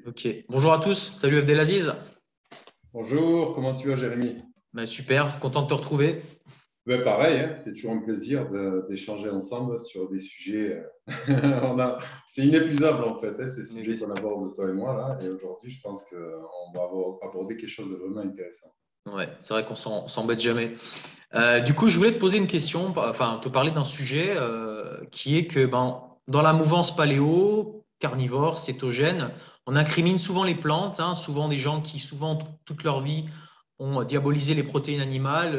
Ok. Bonjour à tous. Salut Abdelaziz. Bonjour, comment tu vas, Jérémy? Super, content de te retrouver. Ben pareil, hein, c'est toujours un plaisir d'échanger ensemble sur des sujets. C'est inépuisable en fait, hein, ces sujets qu'on aborde toi et moi là. Et aujourd'hui, je pense qu'on va aborder quelque chose de vraiment intéressant. Ouais, c'est vrai qu'on s'embête jamais. Du coup, je voulais te poser une question, enfin te parler d'un sujet qui est que dans la mouvance paléo, carnivore, cétogène, on incrimine souvent les plantes, hein, souvent des gens qui souvent toute leur vie ont diabolisé les protéines animales,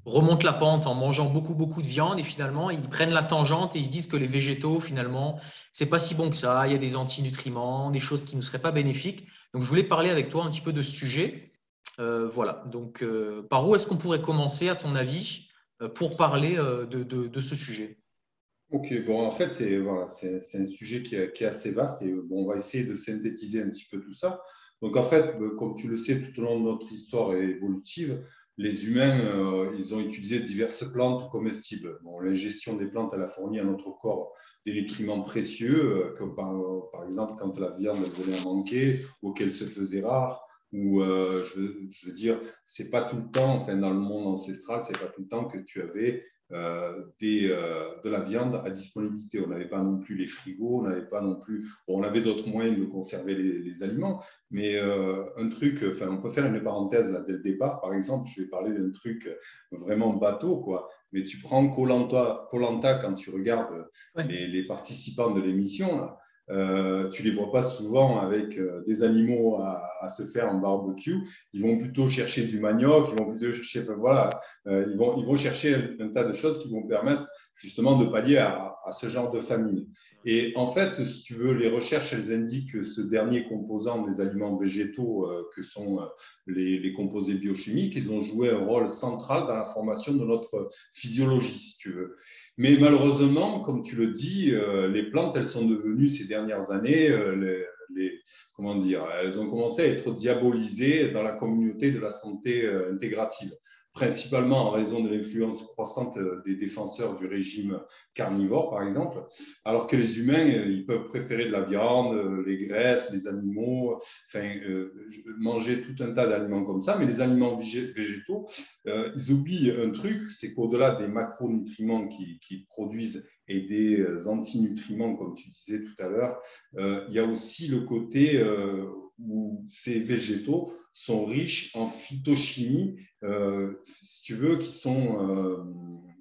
remontent la pente en mangeant beaucoup de viande et finalement ils prennent la tangente et ils se disent que les végétaux finalement c'est pas si bon que ça, il y a des antinutriments, des choses qui ne seraient pas bénéfiques. Donc je voulais parler avec toi un petit peu de ce sujet. Voilà, donc par où est-ce qu'on pourrait commencer, à ton avis, pour parler de ce sujet? Ok, bon, en fait, c'est un sujet qui est assez vaste et bon, on va essayer de synthétiser un petit peu tout ça. Donc, en fait, comme tu le sais, tout au long de notre histoire évolutive, les humains, ils ont utilisé diverses plantes comestibles. Bon, l'ingestion des plantes, elle a fourni à notre corps des nutriments précieux, comme par exemple quand la viande elle venait à manquer ou qu'elle se faisait rare. Ou je veux dire, c'est pas tout le temps, enfin dans le monde ancestral, c'est pas tout le temps que tu avais de la viande à disponibilité. On n'avait pas non plus les frigos, on n'avait pas non plus, bon, on avait d'autres moyens de conserver les aliments, mais un truc, enfin, on peut faire une parenthèse là dès le départ. Par exemple, je vais parler d'un truc vraiment bateau, quoi. Mais tu prends Koh-Lanta quand tu regardes Ouais. les participants de l'émission, là. Tu les vois pas souvent avec des animaux se faire en barbecue. Ils vont plutôt chercher du manioc, ils vont plutôt chercher, enfin, voilà, ils vont chercher un tas de choses qui vont permettre justement de pallier à ce genre de famine. Et en fait, si tu veux, les recherches, elles indiquent que ce dernier composant des aliments végétaux, que sont les composés biochimiques, ils ont joué un rôle central dans la formation de notre physiologie, si tu veux. Mais malheureusement, comme tu le dis, les plantes, elles sont devenues ces dernières années, comment dire, elles ont commencé à être diabolisées dans la communauté de la santé intégrative, principalement en raison de l'influence croissante des défenseurs du régime carnivore, par exemple, alors que les humains, ils peuvent préférer de la viande, les graisses, les animaux, enfin, manger tout un tas d'aliments comme ça, mais les aliments végétaux, ils oublient un truc, c'est qu'au-delà des macronutriments qui produisent et des antinutriments, comme tu disais tout à l'heure, il y a aussi le côté où ces végétaux sont riches en phytochimie, si tu veux,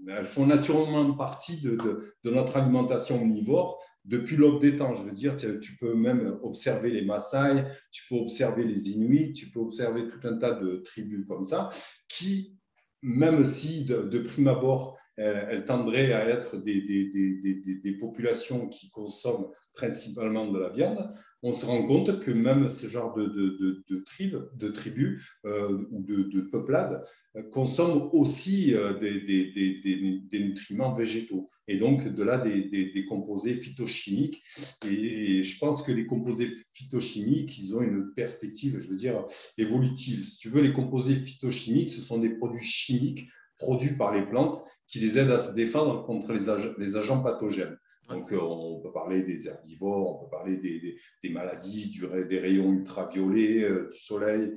elles font naturellement partie de notre alimentation omnivore depuis l'aube des temps. Je veux dire, tu peux même observer les Maasai, tu peux observer les Inuits, tu peux observer tout un tas de tribus comme ça qui, même si de prime abord, elles tendraient à être des populations qui consomment principalement de la viande, on se rend compte que même ce genre de tribus ou de peuplades consomment aussi des nutriments végétaux et donc de là des composés phytochimiques. Et je pense que les composés phytochimiques, ils ont une perspective, je veux dire, évolutive. Si tu veux, les composés phytochimiques, ce sont des produits chimiques produits par les plantes qui les aident à se défendre contre les agents pathogènes. Donc, on peut parler des herbivores, on peut parler des maladies, des rayons ultraviolets, du soleil.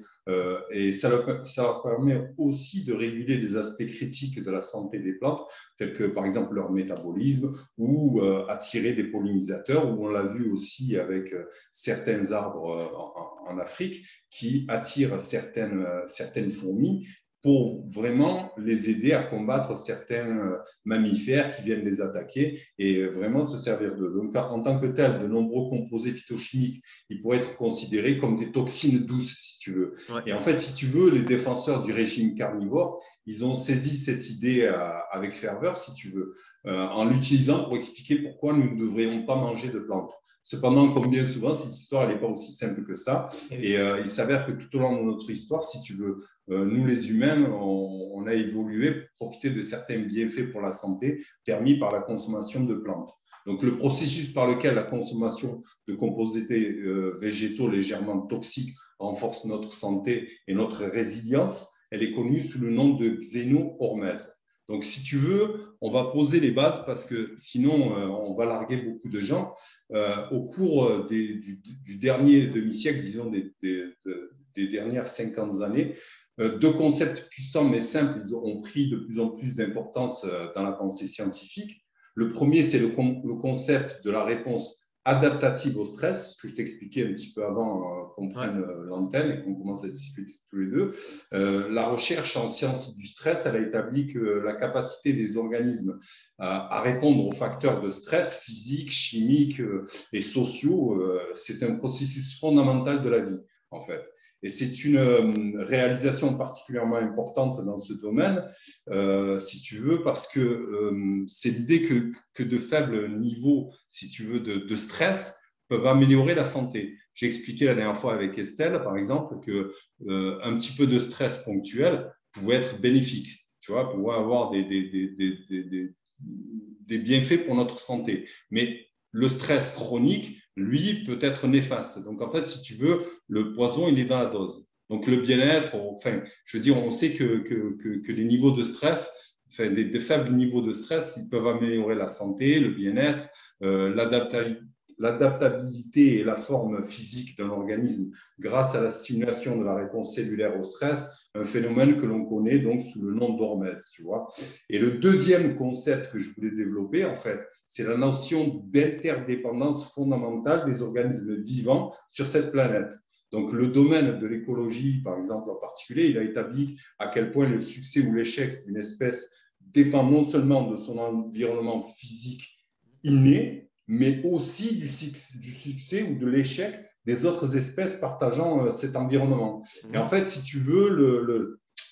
Et ça leur permet aussi de réguler les aspects critiques de la santé des plantes, tels que, par exemple, leur métabolisme ou attirer des pollinisateurs, où on l'a vu aussi avec certains arbres en Afrique qui attirent certaines fourmis pour vraiment les aider à combattre certains mammifères qui viennent les attaquer et vraiment se servir d'eux. Donc, en tant que tel, de nombreux composés phytochimiques, ils pourraient être considérés comme des toxines douces, si tu veux. Ouais. Et en fait, si tu veux, les défenseurs du régime carnivore, ils ont saisi cette idée avec ferveur, si tu veux, en l'utilisant pour expliquer pourquoi nous ne devrions pas manger de plantes. Cependant, comme bien souvent, cette histoire n'est pas aussi simple que ça. Et il s'avère que tout au long de notre histoire, si tu veux, nous les humains, on a évolué pour profiter de certains bienfaits pour la santé permis par la consommation de plantes. Donc, le processus par lequel la consommation de composés végétaux légèrement toxiques renforce notre santé et notre résilience, elle est connue sous le nom de xénohormèse. Donc, si tu veux, on va poser les bases parce que sinon, on va larguer beaucoup de gens. Au cours du dernier demi-siècle, disons des dernières 50 années, deux concepts puissants mais simples, ils ont pris de plus en plus d'importance dans la pensée scientifique. Le premier, c'est le concept de la réponse adaptative au stress, ce que je t'expliquais un petit peu avant qu'on prenne l'antenne et qu'on commence à discuter tous les deux. La recherche en sciences du stress, elle a établi que la capacité des organismes à répondre aux facteurs de stress physiques, chimiques et sociaux, c'est un processus fondamental de la vie, en fait. Et c'est une réalisation particulièrement importante dans ce domaine, si tu veux, parce que c'est l'idée que de faibles niveaux, si tu veux, de stress peuvent améliorer la santé. J'ai expliqué la dernière fois avec Estelle, par exemple, qu'un petit peu de stress ponctuel pouvait être bénéfique, tu vois, pouvait avoir des bienfaits pour notre santé. Mais le stress chronique, lui, peut être néfaste. Donc, en fait, si tu veux, le poison, il est dans la dose. Donc, le bien-être, enfin, je veux dire, on sait que les niveaux de stress, enfin, des faibles niveaux de stress, ils peuvent améliorer la santé, le bien-être, l'adaptabilité et la forme physique d'un organisme grâce à la stimulation de la réponse cellulaire au stress, un phénomène que l'on connaît donc sous le nom d'hormèse, tu vois. Et le deuxième concept que je voulais développer, en fait, c'est la notion d'interdépendance fondamentale des organismes vivants sur cette planète. Donc, le domaine de l'écologie, par exemple, en particulier, il a établi à quel point le succès ou l'échec d'une espèce dépend non seulement de son environnement physique inné, mais aussi du succès ou de l'échec des autres espèces partageant cet environnement. Et en fait, si tu veux,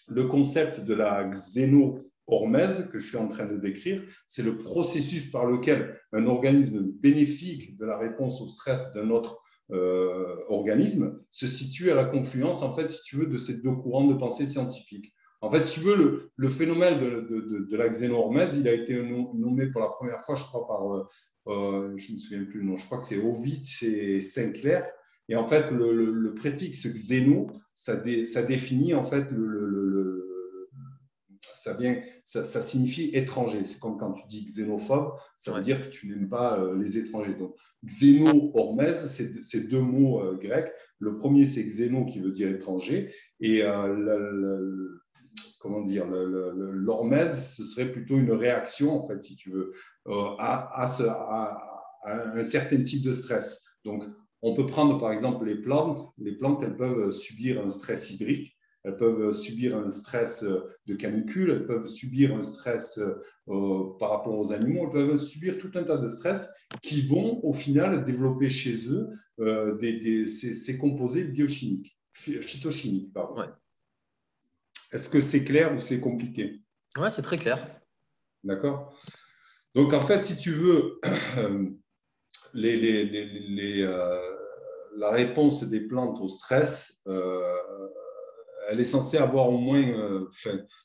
le concept de la xénohormèse que je suis en train de décrire, c'est le processus par lequel un organisme bénéfique de la réponse au stress d'un autre organisme se situe à la confluence, en fait, si tu veux, de ces deux courants de pensée scientifique. En fait, si tu veux, le phénomène de la xénohormèse, il a été nommé pour la première fois, je crois, par, je ne me souviens plus le nom, je crois que c'est Ovid et Sinclair. Et en fait, le préfixe xéno, ça définit en fait ça signifie étranger. C'est comme quand tu dis xénophobe, ça veut dire que tu n'aimes pas les étrangers. Donc, xéno-hormèse, c'est deux mots grecs. Le premier, c'est xéno qui veut dire étranger. Et comment dire, l'hormèse, ce serait plutôt une réaction, en fait, si tu veux, à un certain type de stress. Donc, on peut prendre par exemple les plantes. Les plantes, elles peuvent subir un stress hydrique, elles peuvent subir un stress de canicule, elles peuvent subir un stress par rapport aux animaux, elles peuvent subir tout un tas de stress qui vont au final développer chez eux ces composés biochimiques, phytochimiques, pardon. Ouais. Est-ce que c'est clair ou c'est compliqué? Ouais, c'est très clair. D'accord. Donc, en fait, si tu veux, la réponse des plantes au stress, elle est censée avoir au moins,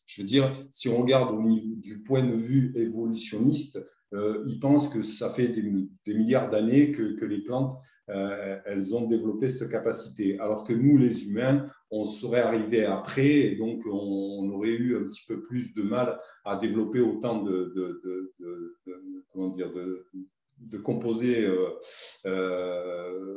je veux dire, si on regarde au niveau du point de vue évolutionniste, ils pensent que ça fait des milliards d'années que les plantes, elles ont développé cette capacité. Alors que nous, les humains, on serait arrivé après et donc on aurait eu un petit peu plus de mal à développer autant comment dire, de composés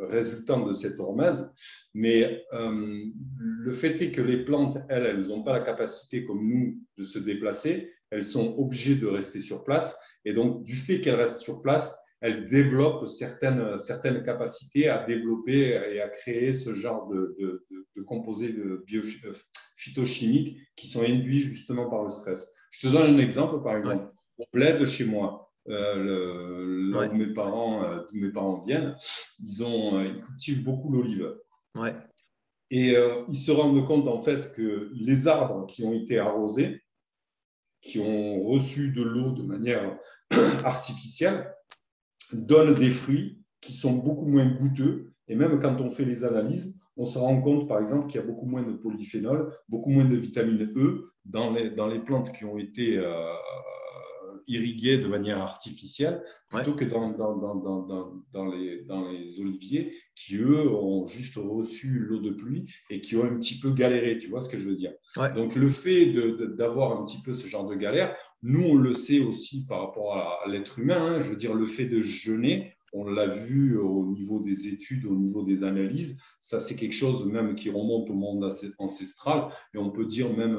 résultant de cette hormèse. Mais le fait est que les plantes, elles n'ont pas la capacité comme nous de se déplacer. Elles sont obligées de rester sur place. Et donc, du fait qu'elles restent sur place, elles développent certaines capacités à développer et à créer ce genre de composés phytochimiques qui sont induits justement par le stress. Je te donne un exemple, par exemple. Au bled chez moi, là où mes parents viennent, ils cultivent beaucoup l'olive. Ouais. Et ils se rendent compte en fait que les arbres qui ont été arrosés, qui ont reçu de l'eau de manière artificielle, donnent des fruits qui sont beaucoup moins goûteux. Et même quand on fait les analyses, on se rend compte, par exemple, qu'il y a beaucoup moins de polyphénol, beaucoup moins de vitamine E dans les plantes qui ont été irriguées de manière artificielle, plutôt que dans les oliviers qui, eux, ont juste reçu l'eau de pluie et qui ont un petit peu galéré, tu vois ce que je veux dire. Ouais. Donc, le fait d'avoir un petit peu ce genre de galère, nous, on le sait aussi par rapport à l'être humain, hein, je veux dire, le fait de jeûner, on l'a vu au niveau des études, au niveau des analyses, ça c'est quelque chose même qui remonte au monde ancestral et on peut dire même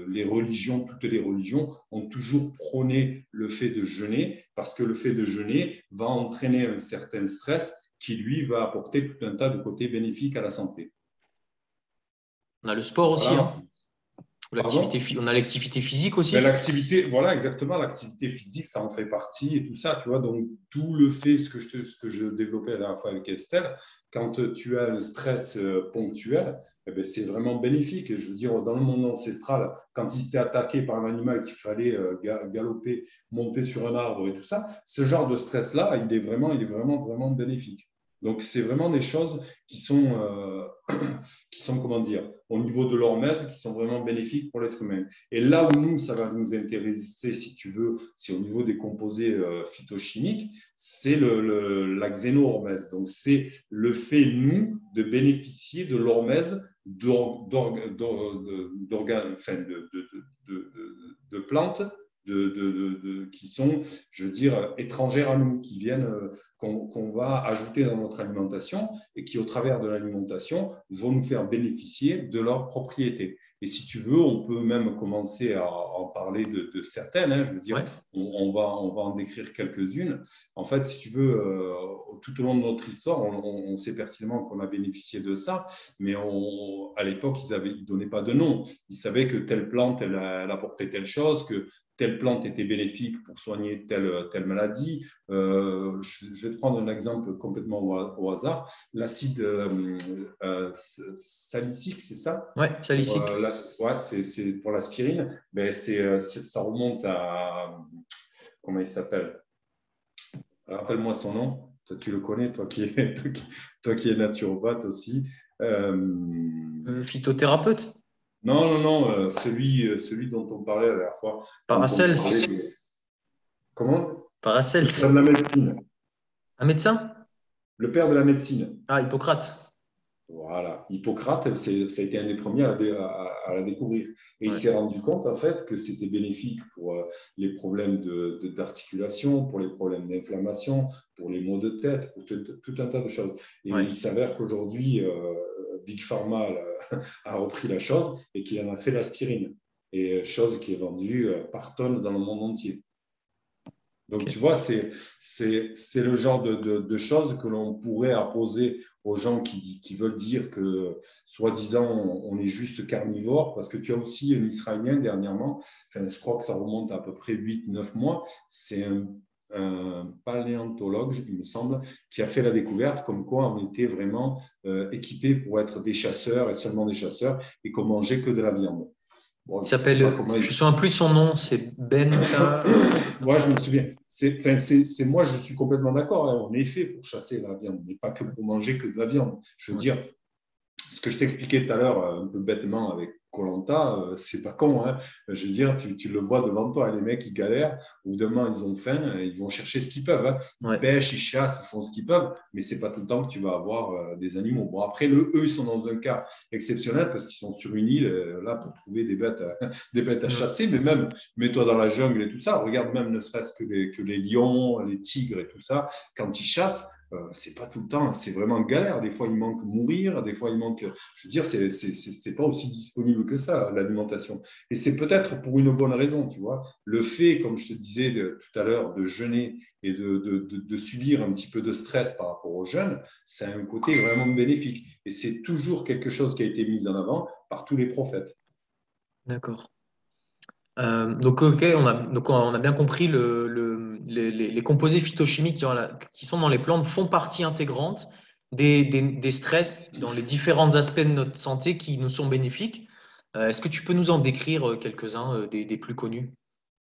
les religions, toutes les religions ont toujours prôné le fait de jeûner parce que le fait de jeûner va entraîner un certain stress qui lui va apporter tout un tas de côtés bénéfiques à la santé. On a le sport aussi, Voilà. hein. Pardon? On a l'activité physique Ben, aussi. l'activité, voilà exactement, l'activité physique, ça en fait partie et tout ça, tu vois. Donc, tout le fait, ce que je développais la dernière fois avec Estelle, quand tu as un stress ponctuel, eh ben, c'est vraiment bénéfique. Et je veux dire, dans le monde ancestral, quand il s'était attaqué par un animal qu'il fallait galoper, monter sur un arbre et tout ça, ce genre de stress-là, il est vraiment, vraiment bénéfique. Donc, c'est vraiment des choses qui sont, comment dire, au niveau de l'hormèse, qui sont vraiment bénéfiques pour l'être humain. Et là où nous, ça va nous intéresser, si tu veux, c'est au niveau des composés phytochimiques, c'est la xénohormèse. Donc, c'est le fait, nous, de bénéficier de l'hormèse de plantes qui sont, je veux dire, étrangères à nous, qui viennent, qu'on va ajouter dans notre alimentation et qui, au travers de l'alimentation, vont nous faire bénéficier de leurs propriétés. Et si tu veux, on peut même commencer à en parler de certaines. Hein, je veux dire, Ouais. on va en décrire quelques-unes. En fait, si tu veux, tout au long de notre histoire, on sait pertinemment qu'on a bénéficié de ça, mais à l'époque, ils ne donnaient pas de nom. Ils savaient que telle plante, elle apportait telle chose, que telle plante était bénéfique pour soigner telle maladie. Je vais te prendre un exemple complètement au hasard. L'acide salicylique, c'est ça? Ouais, salicique. Ouais, c'est pour l'aspirine. Ben, ça remonte à… Comment il s'appelle? Rappelle-moi son nom. Toi, tu le connais, toi qui es naturopathe aussi. Phytothérapeute. Non, non, non, celui dont on parlait la dernière fois, quand on Paracels. parlait de… Comment? Le père de Paracels. la médecine. Un médecin? Le père de la médecine. Ah, Hippocrate. Voilà. Hippocrate, ça a été un des premiers à la découvrir. Et il Ouais. s'est rendu compte, en fait, que c'était bénéfique pour les problèmes d'articulation, pour les problèmes d'inflammation, pour les maux de tête, pour tout un tas de choses. Et Ouais. il s'avère qu'aujourd'hui, Big Pharma a repris la chose et qu'il en a fait l'aspirine. Et chose qui est vendue par tonnes dans le monde entier. Donc, Ok. tu vois, c'est le genre de choses que l'on pourrait apposer aux gens qui veulent dire que, soi-disant, on est juste carnivore, parce que tu as aussi un Israélien dernièrement, enfin, je crois que ça remonte à peu près 8 9 mois, c'est un paléontologue, il me semble, qui a fait la découverte comme quoi on était vraiment équipés pour être des chasseurs et seulement des chasseurs et qu'on mangeait que de la viande. Bon, Il je ne sais s'appelle, pas comment je me souviens plus de son nom, c'est Benta, quelque chose comme Moi, je me ça. souviens. Moi, je suis complètement d'accord. Hein. On est fait pour chasser la viande, mais pas que pour manger que de la viande. Je veux Ouais. dire, ce que je t'expliquais tout à l'heure, un peu bêtement avec Koh-Lanta, c'est pas con. Hein. Je veux dire, tu le vois devant toi, les mecs, ils galèrent, ou demain, ils ont faim, ils vont chercher ce qu'ils peuvent. Hein. Ils Ouais. pêchent, ils chassent, ils font ce qu'ils peuvent, mais c'est pas tout le temps que tu vas avoir des animaux. Bon, après, eux, ils sont dans un cas exceptionnel parce qu'ils sont sur une île, là, pour trouver des bêtes à Mm. chasser, mais même, mets-toi dans la jungle et tout ça, regarde même ne serait-ce que les lions, les tigres et tout ça, quand ils chassent, c'est pas tout le temps, c'est vraiment galère. Des fois, il manque mourir, des fois, il manque. Je veux dire, c'est pas aussi disponible que ça, l'alimentation. Et c'est peut-être pour une bonne raison, tu vois. Le fait, comme je te disais tout à l'heure, de jeûner et de subir un petit peu de stress par rapport au jeûne, c'est un côté vraiment bénéfique. Et c'est toujours quelque chose qui a été mis en avant par tous les prophètes. D'accord. Donc, ok, on a bien compris les composés phytochimiques qui sont dans les plantes font partie intégrante des stress dans les différents aspects de notre santé qui nous sont bénéfiques. Est-ce que tu peux nous en décrire quelques-uns des plus connus?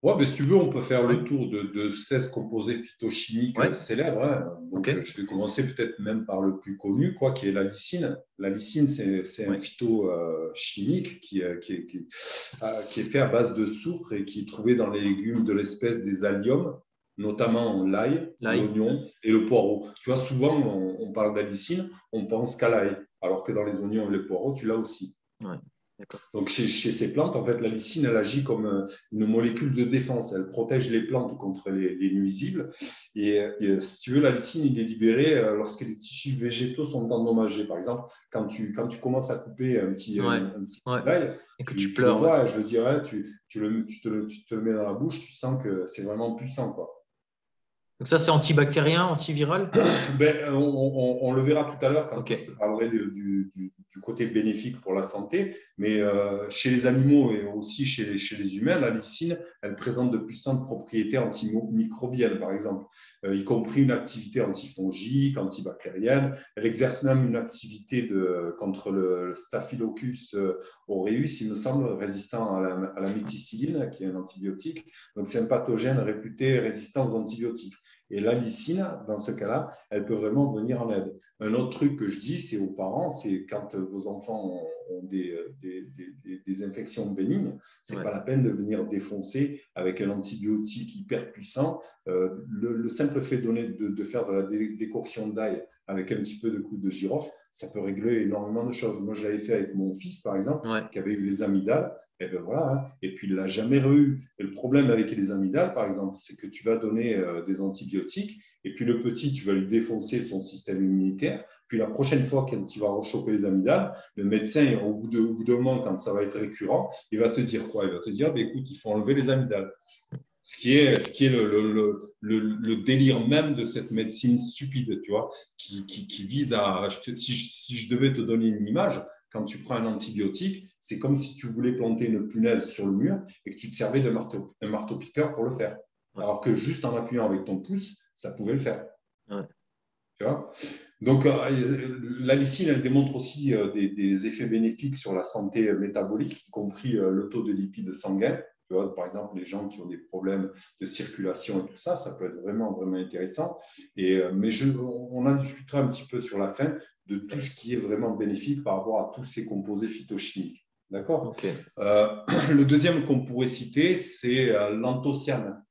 Ouais, mais si tu veux, on peut faire Ouais. le tour de 16 composés phytochimiques Ouais. célèbres. Hein. Ok. Donc, je vais commencer peut-être même par le plus connu, quoi, qui est la lysine. La lysine, c'est un Ouais. phytochimique qui est fait à base de soufre et qui est trouvé dans les légumes de l'espèce des alliums. notamment l'ail, L'ail. l'oignon et le poireau. Tu vois, souvent, on parle d'allicine, on pense qu'à l'ail, alors que dans les oignons et les poireaux, tu l'as aussi. Ouais, d'accord. Donc, chez ces plantes, en fait, la lysine, elle agit comme une molécule de défense. Elle protège les plantes contre les nuisibles. Et si tu veux, la lysine, il est libéré lorsque les tissus végétaux sont endommagés. Par exemple, quand tu commences à couper Ouais, un petit ouais. d'ail, Et que tu tu le pleures, ouais. vois, je veux dire, hein, tu te le mets dans la bouche, tu sens que c'est vraiment puissant, quoi. Donc ça, c'est antibactérien, antiviral? Ben, on le verra tout à l'heure quand Ok. je te parlerai du côté bénéfique pour la santé, mais chez les animaux et aussi chez les humains, la lysine, elle présente de puissantes propriétés antimicrobiennes, par exemple, y compris une activité antifongique, antibactérienne. Elle exerce même une activité contre le Staphylococcus aureus, il me semble, résistant à la méticilline, qui est un antibiotique. Donc, c'est un pathogène réputé résistant aux antibiotiques. Et la lysine, dans ce cas-là, elle peut vraiment venir en aide. Un autre truc que je dis, c'est aux parents, c'est quand vos enfants ont des infections bénignes, c'est Ouais. pas la peine de venir défoncer avec un antibiotique hyper puissant. Le simple fait de faire de la décoction d'ail avec un petit peu de clou de girofle, ça peut régler énormément de choses. Moi, je l'avais fait avec mon fils, par exemple, Ouais. qui avait eu les amygdales. Et ben voilà, hein. Et puis il l'a jamais eu. Et le problème avec les amygdales, par exemple, c'est que tu vas donner des antibiotiques, et puis le petit, tu vas lui défoncer son système immunitaire. Puis la prochaine fois quand il va rechoper les amygdales, le médecin, au bout d'un moment, quand ça va être récurrent, il va te dire quoi? Il va te dire, ben, écoute, il faut enlever les amygdales. Ce qui est le délire même de cette médecine stupide, tu vois, qui vise à… Si je devais te donner une image, quand tu prends un antibiotique, c'est comme si tu voulais planter une punaise sur le mur et que tu te servais d'un marteau-piqueur pour le faire. Ouais. Alors que juste en appuyant avec ton pouce, ça pouvait le faire. Ouais. Tu vois. Donc, la lysine, elle démontre aussi des effets bénéfiques sur la santé métabolique, y compris le taux de lipides sanguins. Tu vois, par exemple, les gens qui ont des problèmes de circulation et tout ça, ça peut être vraiment, vraiment intéressant. Mais on en discutera un petit peu sur la fin de tout ce qui est vraiment bénéfique par rapport à tous ces composés phytochimiques. D'accord. Ok. Le deuxième qu'on pourrait citer, c'est l'anthocyanes.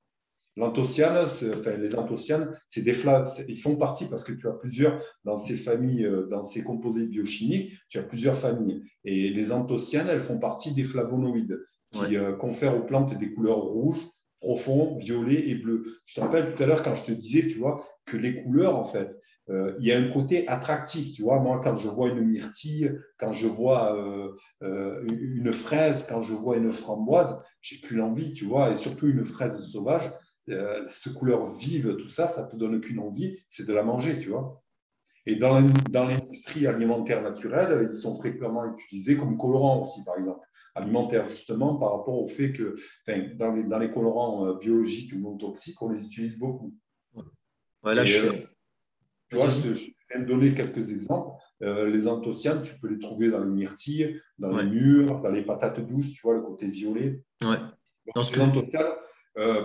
L'anthocyane, enfin, les anthocyanes, ils font partie parce que tu as plusieurs, dans ces familles, dans ces composés biochimiques, tu as plusieurs familles. Et les anthocyanes, elles font partie des flavonoïdes Ouais. qui confèrent aux plantes des couleurs rouges, profond, violet et bleu. Tu te rappelles tout à l'heure quand je te disais, tu vois, que les couleurs, en fait, il y a un côté attractif, tu vois. Moi, quand je vois une myrtille, quand je vois une fraise, quand je vois une framboise, j'ai plus l'envie, tu vois, et surtout une fraise sauvage, cette couleur vive, tout ça, ça te donne qu'une envie, c'est de la manger, tu vois. Et dans l'industrie alimentaire naturelle, ils sont fréquemment utilisés comme colorants aussi, par exemple, alimentaires, justement, par rapport au fait que enfin, dans les colorants biologiques ou non toxiques, on les utilise beaucoup. Ouais, là, je Et suis. tu Vas-y, vois, vas-y. je viens de donner quelques exemples. Les anthocyanes, tu peux les trouver dans les myrtilles, dans les Ouais. mûres, dans les patates douces, tu vois, le côté violet. Ouais. Donc, Dans ce ces que. anthocyanes,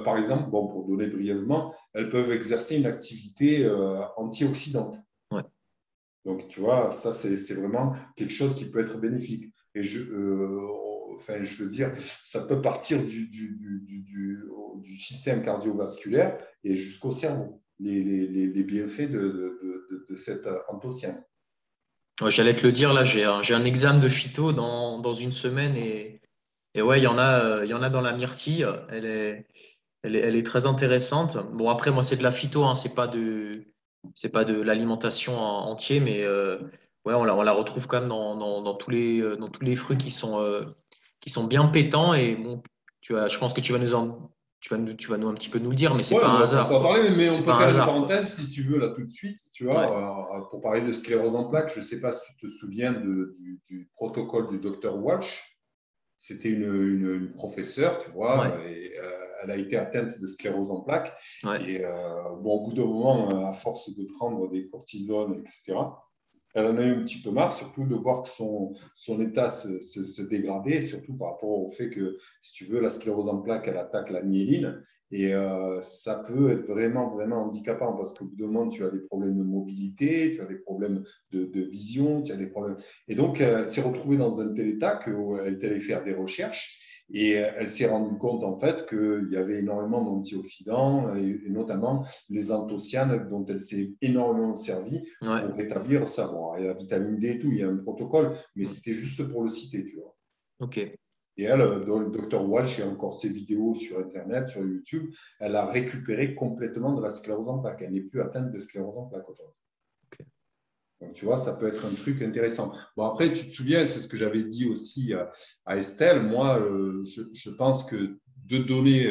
par exemple, bon, pour donner brièvement, elles peuvent exercer une activité antioxydante. Ouais. Donc, tu vois, ça, c'est vraiment quelque chose qui peut être bénéfique. Et enfin, je veux dire, ça peut partir du système cardiovasculaire et jusqu'au cerveau, les bienfaits de cette anthocyane. Ouais, j'allais te le dire, là, j'ai un examen de phyto dans une semaine et ouais, il y en a dans la myrtille. Elle est très intéressante. Bon, après, moi, c'est de la phyto, hein, c'est pas de l'alimentation en entier, mais ouais, on la retrouve quand même dans tous les fruits qui sont bien pétants. Et bon, je pense que tu vas nous un petit peu nous le dire, mais c'est Ouais, pas un on peut hasard, en quoi. parler, mais on C'est peut pas un faire une hasard, quoi. parenthèse si tu veux, là, tout de suite, tu Ouais, vois, pour parler de sclérose en plaques. Je ne sais pas si tu te souviens du protocole du docteur Walsh. C'était une professeure, tu ouais, vois, et elle a été atteinte de sclérose en plaques. ouais, Et bon, au bout d'un moment, à force de prendre des cortisones, etc., elle en a eu un petit peu marre, surtout de voir que son état se dégradait, surtout par rapport au fait que, si tu veux, la sclérose en plaques, elle attaque la myéline. Et ça peut être vraiment, vraiment handicapant parce qu'au bout d'un moment, tu as des problèmes de mobilité, tu as des problèmes de vision, tu as des problèmes. Et donc, elle s'est retrouvée dans un tel état qu'elle est allée faire des recherches Et elle s'est rendue compte en fait qu'il y avait énormément d'antioxydants et notamment les anthocyanes dont elle s'est énormément servie Ouais. pour rétablir ça. Bon, il y a la vitamine D et tout, il y a un protocole, mais c'était juste pour le citer, tu vois. Ok. Et elle, le Dr Walsh, il y a encore ses vidéos sur Internet, sur YouTube, elle a récupéré complètement de la sclérose en plaques. Elle n'est plus atteinte de sclérose en plaques aujourd'hui. Ok. Donc, tu vois, ça peut être un truc intéressant. Bon, après, tu te souviens, c'est ce que j'avais dit aussi à Estelle. Moi, je pense que de donner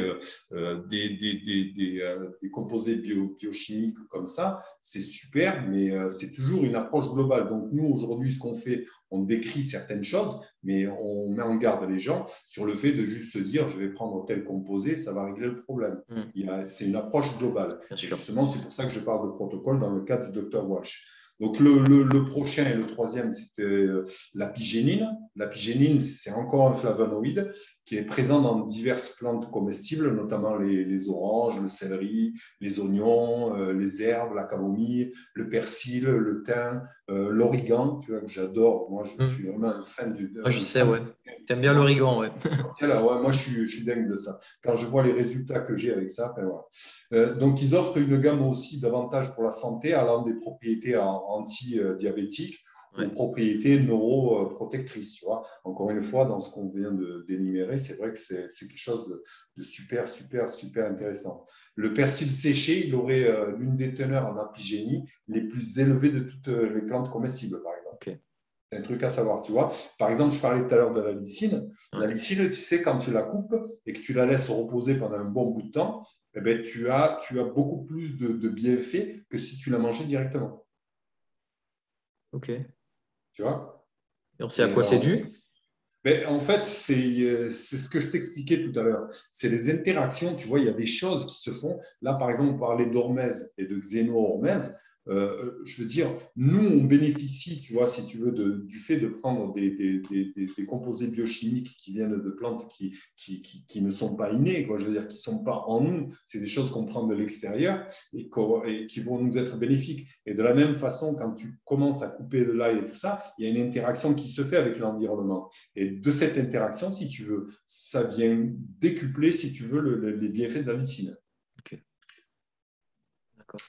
des composés biochimiques comme ça, c'est super, mais c'est toujours une approche globale. Donc, nous, aujourd'hui, ce qu'on fait, on décrit certaines choses, mais on met en garde les gens sur le fait de juste se dire, je vais prendre tel composé, ça va régler le problème. C'est une approche globale. Bien Et sûr. justement, c'est pour ça que je parle de protocole dans le cas du Dr Walsh. Donc, le prochain et le troisième, c'était l'apigénine. L'apigénine, c'est encore un flavonoïde qui est présent dans diverses plantes comestibles, notamment les oranges, le céleri, les oignons, les herbes, la camomille, le persil, le thym, l'origan, tu vois, que j'adore. Moi, je suis vraiment un fan Je sais, ouais. T'aimes bien moi, l'origan, ouais. ouais, moi, je suis dingue de ça. Quand je vois les résultats que j'ai avec ça, enfin, voilà. Donc, ils offrent une gamme aussi d'avantages pour la santé, allant des propriétés anti-diabétiques aux Ouais. propriétés neuroprotectrices. Tu vois. Encore une fois, dans ce qu'on vient d'énumérer, c'est vrai que c'est quelque chose de super, super, super intéressant. Le persil séché, il aurait l'une des teneurs en apigénie les plus élevées de toutes les plantes comestibles, par exemple. Ok. C'est un truc à savoir, tu vois. Par exemple, je parlais tout à l'heure de la lysine. La Ouais. lysine, tu sais, quand tu la coupes et que tu la laisses reposer pendant un bon bout de temps, eh ben, tu as beaucoup plus de bienfaits que si tu la mangeais directement. Ok. Tu vois. Et on sait à Et quoi c'est dû? ben, en fait, c'est ce que je t'expliquais tout à l'heure. C'est les interactions, tu vois, il y a des choses qui se font. Là, par exemple, on parlait d'hormèse et de xénohormèse. Je veux dire, nous, on bénéficie, tu vois, si tu veux, du fait de prendre des composés biochimiques qui viennent de plantes qui ne sont pas innées, quoi. Je veux dire, qui ne sont pas en nous. C'est des choses qu'on prend de l'extérieur et qui vont nous être bénéfiques. Et de la même façon, quand tu commences à couper de l'ail et tout ça, il y a une interaction qui se fait avec l'environnement. Et de cette interaction, si tu veux, ça vient décupler, si tu veux, les bienfaits de la lysine. Ok. D'accord.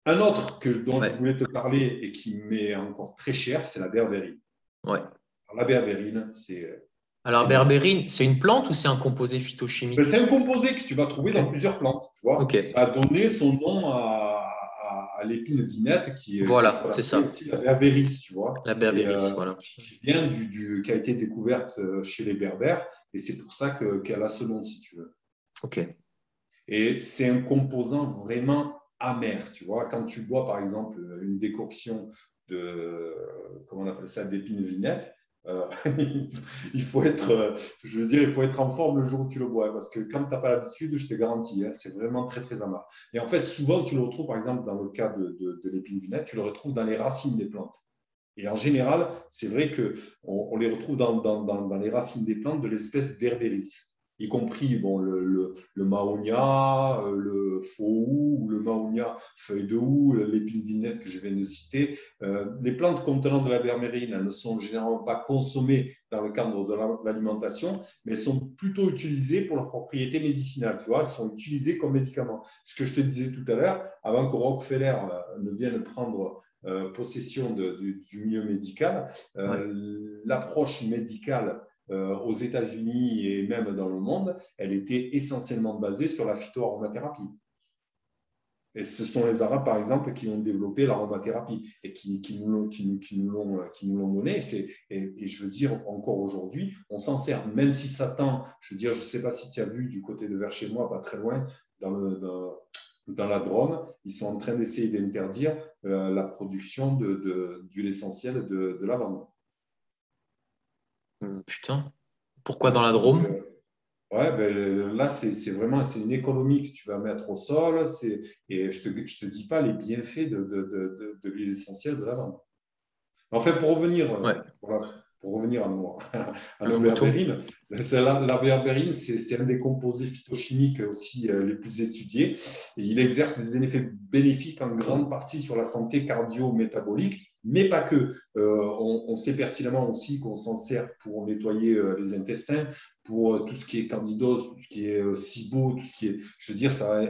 Un autre dont je Ouais. voulais te parler et qui m'est encore très cher, c'est la berbérine. Ouais. Alors, la berbérine, Alors, c'est magique. berbérine, c'est une plante ou c'est un composé phytochimique? C'est un composé que tu vas trouver Ok. dans plusieurs plantes, tu vois. Ok. Ça a donné son nom à l'épine vinette Voilà, qu'on c'est appelle ça. aussi la berbéris, tu vois, La et berbéris, voilà. qui vient qui a été découverte chez les Berbères, et c'est pour ça qu'elle a ce nom, si tu veux. Ok. Et c'est un composant vraiment amer, tu vois. Quand tu bois, par exemple, une décoction comment on appelle ça, d'épine vinette, euh, il faut être, je veux dire, il faut être en forme le jour où tu le bois, parce que quand tu n'as pas l'habitude, je te garantis, hein, c'est vraiment très, très amer. Et en fait, souvent, tu le retrouves, par exemple, dans le cas de l'épine vinette, tu le retrouves dans les racines des plantes. Et en général, c'est vrai qu'on les retrouve dans les racines des plantes de l'espèce Berberis, y compris bon, le mahonia, le faux hou, le mahonia feuille de hou, l'épine vinette que je viens de citer. Les plantes contenant de la berbérine ne sont généralement pas consommées dans le cadre de l'alimentation, mais elles sont plutôt utilisées pour leurs propriétés médicinales. Tu vois, elles sont utilisées comme médicaments. Ce que je te disais tout à l'heure, avant que Rockefeller ne vienne prendre possession du milieu médical, Ouais. l'approche médicale aux États-Unis et même dans le monde, elle était essentiellement basée sur la phytoaromathérapie. Et ce sont les Arabes, par exemple, qui ont développé l'aromathérapie et qui nous l'ont donné. Et je veux dire, encore aujourd'hui, on s'en sert, même si ça tend, je veux dire, je ne sais pas si tu as vu du côté de vers chez moi, pas très loin, dans la Drôme, ils sont en train d'essayer d'interdire la production d'huile essentielle de lavande. Putain. Pourquoi Ouais. dans la Donc, Drôme? ouais, ben, là, c'est vraiment une économie que tu vas mettre au sol. Et je te dis pas les bienfaits de l'huile essentielle de lavande. En fait, Ouais. pour revenir à nos Un mouton. berbérines, la berbérine, c'est un des composés phytochimiques aussi les plus étudiés. Et il exerce des effets bénéfiques en grande partie sur la santé cardio-métabolique mais pas que. On sait pertinemment aussi qu'on s'en sert pour nettoyer les intestins, pour tout ce qui est candidose, tout ce qui est SIBO, tout ce qui est, je veux dire, ça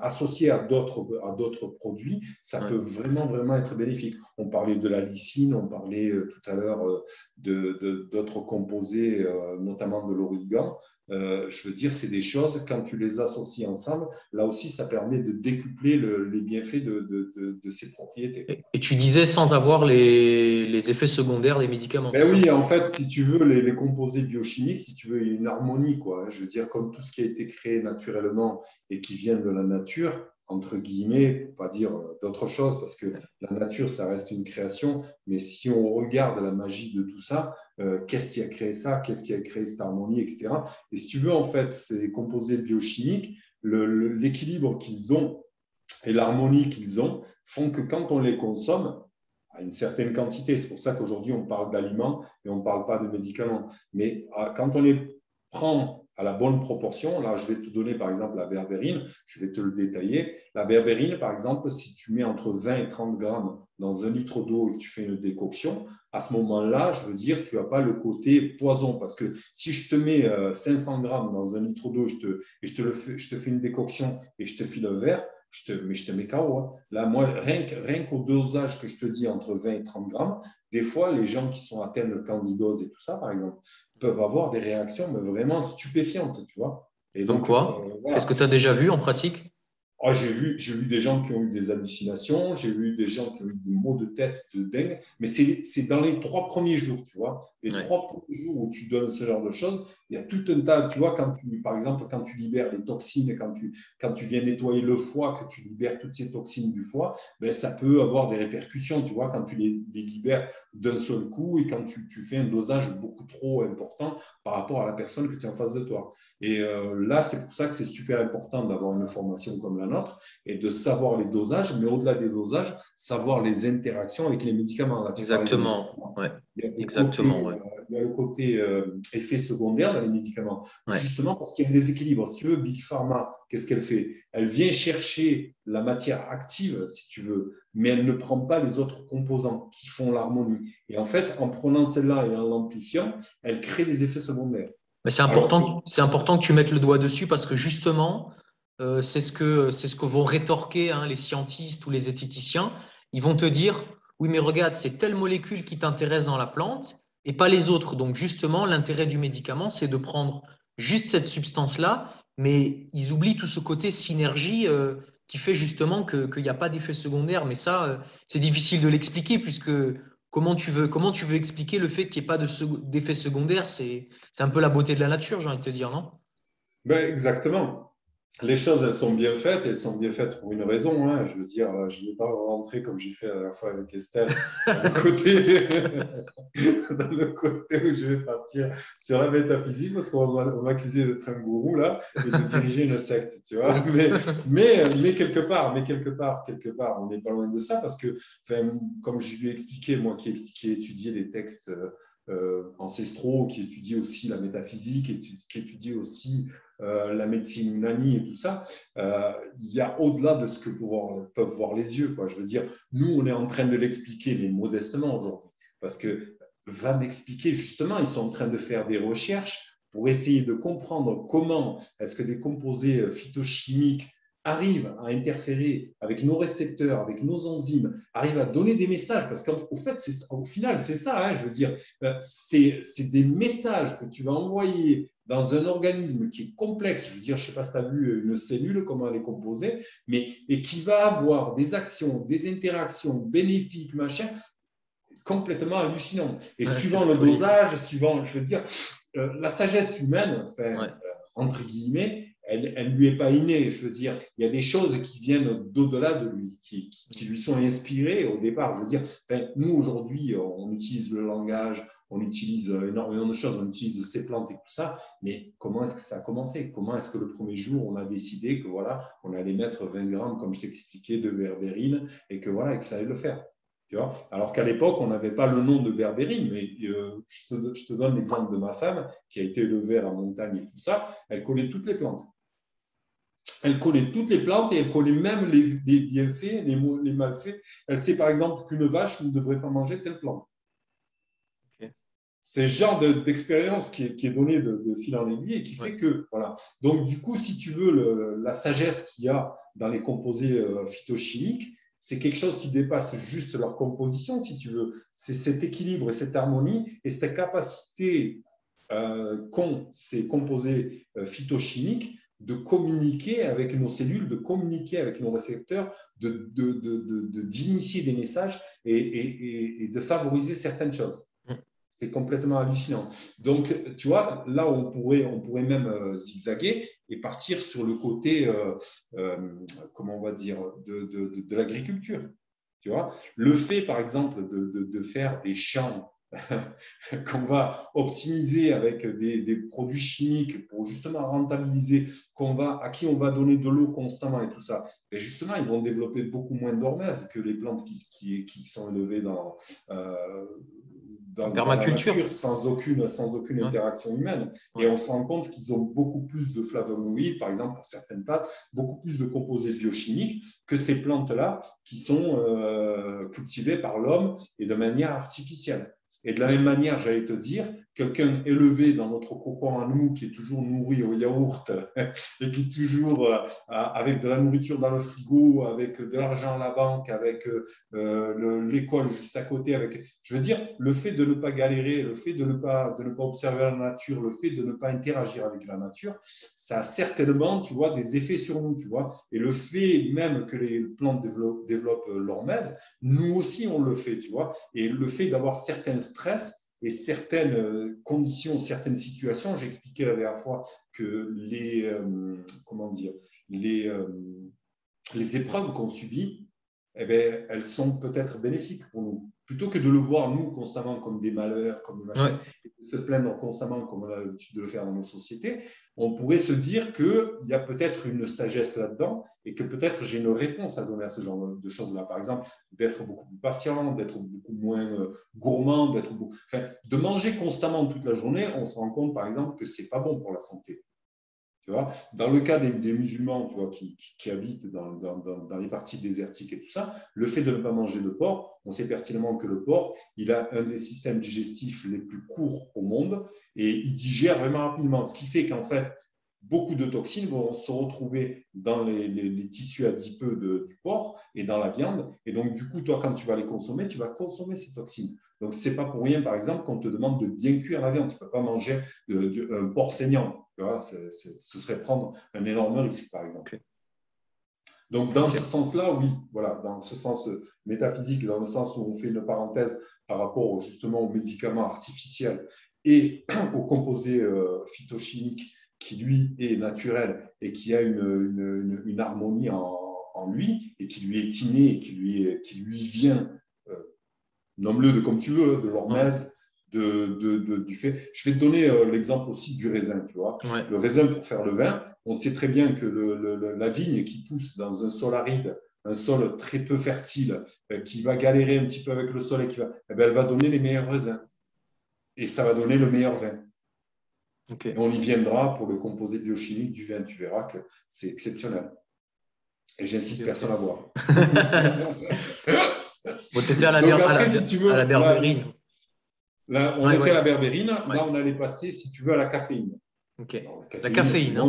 associé à d'autres produits, ça peut vraiment, vraiment être bénéfique. On parlait de la lysine, on parlait tout à l'heure d'autres composés, notamment de l'origan. Je veux dire, c'est des choses, quand tu les associes ensemble, là aussi, ça permet de décupler les bienfaits de ces propriétés. Et tu disais sans avoir les effets secondaires des médicaments, c'est Ben ça? oui, en fait, si tu veux, les composés biochimiques, si tu veux, il y a une harmonie, quoi. Je veux dire, comme tout ce qui a été créé naturellement et qui vient de la nature, entre guillemets, pour pas dire d'autre chose, parce que la nature, ça reste une création, mais si on regarde la magie de tout ça, qu'est-ce qui a créé ça, qu'est-ce qui a créé cette harmonie, etc. Et si tu veux, en fait, ces composés biochimiques, l'équilibre qu'ils ont et l'harmonie qu'ils ont font que quand on les consomme, à une certaine quantité. C'est pour ça qu'aujourd'hui, on parle d'aliments et on ne parle pas de médicaments. Mais quand on les prend à la bonne proportion, là, je vais te donner par exemple la berbérine, je vais te le détailler. La berbérine, par exemple, si tu mets entre 20 et 30 grammes dans un litre d'eau et que tu fais une décoction, à ce moment-là, je veux dire, tu n'as pas le côté poison. Parce que si je te mets 500 grammes dans un litre d'eau et je te fais une décoction et je te file un verre, mais je te mets KO. Hein. Là, moi, rien qu'au dosage que je te dis entre 20 et 30 grammes, des fois, les gens qui sont atteints de candidose et tout ça, par exemple, peuvent avoir des réactions mais vraiment stupéfiantes, tu vois. Et Comme donc, quoi? Qu'est-ce voilà. que tu as déjà vu en pratique? Oh, j'ai vu des gens qui ont eu des hallucinations, j'ai vu des gens qui ont eu des maux de tête de dingue, mais c'est dans les 3 premiers jours, tu vois. Les Ouais. 3 premiers jours où tu donnes ce genre de choses, il y a tout un tas, tu vois, par exemple, quand tu libères les toxines, quand tu viens nettoyer le foie, que tu libères toutes ces toxines du foie, ben, ça peut avoir des répercussions, tu vois, quand tu les libères d'un seul coup et quand tu fais un dosage beaucoup trop important par rapport à la personne que tu es en face de toi. Et là, c'est pour ça que c'est super important d'avoir une formation comme la nôtre et de savoir les dosages, mais au-delà des dosages, savoir les interactions avec les médicaments. Là, tu parlais des Exactement. médicaments. Ouais. Il y a Exactement. Ouais. le côté effet secondaire dans les médicaments, Ouais. justement parce qu'il y a un déséquilibre. Si tu veux, Big Pharma, qu'est-ce qu'elle fait? Elle vient chercher la matière active, si tu veux, mais elle ne prend pas les autres composants qui font l'harmonie. Et en fait, en prenant celle-là et en l'amplifiant, elle crée des effets secondaires. Mais Alors que c'est important que tu mettes le doigt dessus parce que justement, c'est ce que vont rétorquer hein, les scientistes ou les zététiciens. Ils vont te dire, oui, mais regarde, c'est telle molécule qui t'intéresse dans la plante et pas les autres. Donc justement, l'intérêt du médicament, c'est de prendre juste cette substance-là, mais ils oublient tout ce côté synergie qui fait justement qu'il n'y a pas d'effet secondaire. Mais ça, c'est difficile de l'expliquer puisque comment tu veux expliquer le fait qu'il n'y ait pas d'effet secondaire? C'est un peu la beauté de la nature, j'ai envie de te dire, non? ben, exactement. Les choses, elles sont bien faites pour une raison. Hein. Je veux dire, je ne vais pas rentrer comme j'ai fait la dernière fois avec Estelle, dans le côté, dans le côté où je vais partir sur la métaphysique, parce qu'on va m'accuser d'être un gourou là et de diriger une secte, tu vois. Quelque part, on n'est pas loin de ça, parce que, enfin, comme je lui ai expliqué, moi qui ai étudié les textes ancestraux, qui étudie aussi la métaphysique, qui étudie aussi la médecine unani et tout ça, il y a au-delà de ce que peuvent voir les yeux. Quoi. Je veux dire, nous, on est en train de l'expliquer, mais modestement aujourd'hui, parce que va m'expliquer, justement, ils sont en train de faire des recherches pour essayer de comprendre comment est-ce que des composés phytochimiques arrivent à interférer avec nos récepteurs, avec nos enzymes, arrivent à donner des messages, parce qu'au fait, au final, c'est ça, hein, je veux dire, c'est des messages que tu vas envoyer dans un organisme qui est complexe, je veux dire, je ne sais pas si tu as vu une cellule, comment elle est composée, et qui va avoir des actions, des interactions bénéfiques, machin, complètement hallucinantes. Et Ouais, c'est suivant la le folie. dosage, suivant, je veux dire, la sagesse humaine, enfin, Ouais. entre guillemets, elle ne lui est pas innée. Je veux dire, il y a des choses qui viennent d'au-delà de lui, qui lui sont inspirées au départ. Je veux dire, enfin, nous, aujourd'hui, on utilise le langage, on utilise énormément de choses, on utilise ces plantes et tout ça, mais comment est-ce que ça a commencé? Comment est-ce que le premier jour, on a décidé que voilà, on allait mettre 20 grammes, comme je t'expliquais, de berbérine et que voilà, et que ça allait le faire? Tu vois, alors qu'à l'époque, on n'avait pas le nom de berbérine, mais je te donne l'exemple de ma femme qui a été élevée à la montagne et tout ça, elle connaît toutes les plantes. Elle connaît toutes les plantes et elle connaît même les bienfaits, les malfaits. Elle sait par exemple qu'une vache ne devrait pas manger telle plante. Ok. C'est le genre d'expérience qui est donnée de fil en aiguille et qui fait que, voilà. Donc, du coup, si tu veux, la sagesse qu'il y a dans les composés phytochimiques, c'est quelque chose qui dépasse juste leur composition, si tu veux. C'est cet équilibre et cette harmonie et cette capacité qu'ont ces composés phytochimiques de communiquer avec nos cellules, de communiquer avec nos récepteurs, d'initier des messages et de favoriser certaines choses. C'est complètement hallucinant. Donc, tu vois, là, on pourrait même zigzaguer et partir sur le côté, comment on va dire, de l'agriculture. Tu vois, le fait, par exemple, de faire des champs qu'on va optimiser avec des produits chimiques pour justement rentabiliser, à qui on va donner de l'eau constamment et tout ça, et justement, ils vont développer beaucoup moins d'hormèse que les plantes qui sont élevées En dans la permaculture. nature sans aucune interaction humaine. Et on se rend compte qu'ils ont beaucoup plus de flavonoïdes, par exemple pour certaines plantes, beaucoup plus de composés biochimiques que ces plantes-là qui sont cultivées par l'homme et de manière artificielle. Et de la même manière, j'allais te dire, quelqu'un élevé dans notre cocon à nous, qui est toujours nourri au yaourt et qui est toujours avec de la nourriture dans le frigo, avec de l'argent à la banque, avec l'école juste à côté. Je veux dire, le fait de ne pas galérer, le fait de ne pas observer la nature, le fait de ne pas interagir avec la nature, ça a certainement, tu vois, des effets sur nous, tu vois. Et le fait même que les plantes développent l'hormèse, nous aussi, on le fait, tu vois. Et le fait d'avoir certains stress et certaines conditions, certaines situations, j'expliquais la dernière fois que comment dire, les épreuves qu'on subit, eh bien, elles sont peut-être bénéfiques pour nous. Plutôt que de le voir, nous, constamment comme des malheurs, comme des machins, et de se plaindre constamment comme on a l'habitude de le faire dans nos sociétés, on pourrait se dire qu'il y a peut-être une sagesse là-dedans et que peut-être j'ai une réponse à donner à ce genre de choses-là. Par exemple, d'être beaucoup plus patient, d'être beaucoup moins gourmand, de manger constamment toute la journée, on se rend compte, par exemple, que ce n'est pas bon pour la santé. Tu vois, dans le cas des musulmans, tu vois, qui habitent dans les parties désertiques et tout ça, le fait de ne pas manger de porc, on sait pertinemment que le porc, il a un des systèmes digestifs les plus courts au monde et il digère vraiment rapidement. Ce qui fait qu'en fait, beaucoup de toxines vont se retrouver dans les tissus adipeux du porc et dans la viande. Et donc, du coup, toi, quand tu vas les consommer, tu vas consommer ces toxines. Donc, ce n'est pas pour rien, par exemple, qu'on te demande de bien cuire la viande. Tu ne peux pas manger un porc saignant. Tu vois, ce serait prendre un énorme risque, par exemple. Okay. Donc, dans ce sens-là, oui, voilà, dans ce sens métaphysique, dans le sens où on fait une parenthèse par rapport justement aux médicaments artificiels et aux composés phytochimiques qui, lui, est naturel et qui a une harmonie en lui et qui lui est inné et qui lui vient, nomme-le comme tu veux, de l'hormèse, du fait. Je vais te donner l'exemple aussi du raisin, tu vois. Ouais. Le raisin, pour faire le vin, on sait très bien que la vigne qui pousse dans un sol aride, un sol très peu fertile, qui va galérer un petit peu avec le sol, elle va donner les meilleurs raisins. Et ça va donner le meilleur vin. Okay. Et on y viendra pour le composé biochimique du vin. Tu verras que c'est exceptionnel. Et j'incite personne à boire. Bon, tu étais à la berbérine. Là, on était à la berbérine. Là, on allait passer, si tu veux, à la caféine. Ok. Alors, la caféine.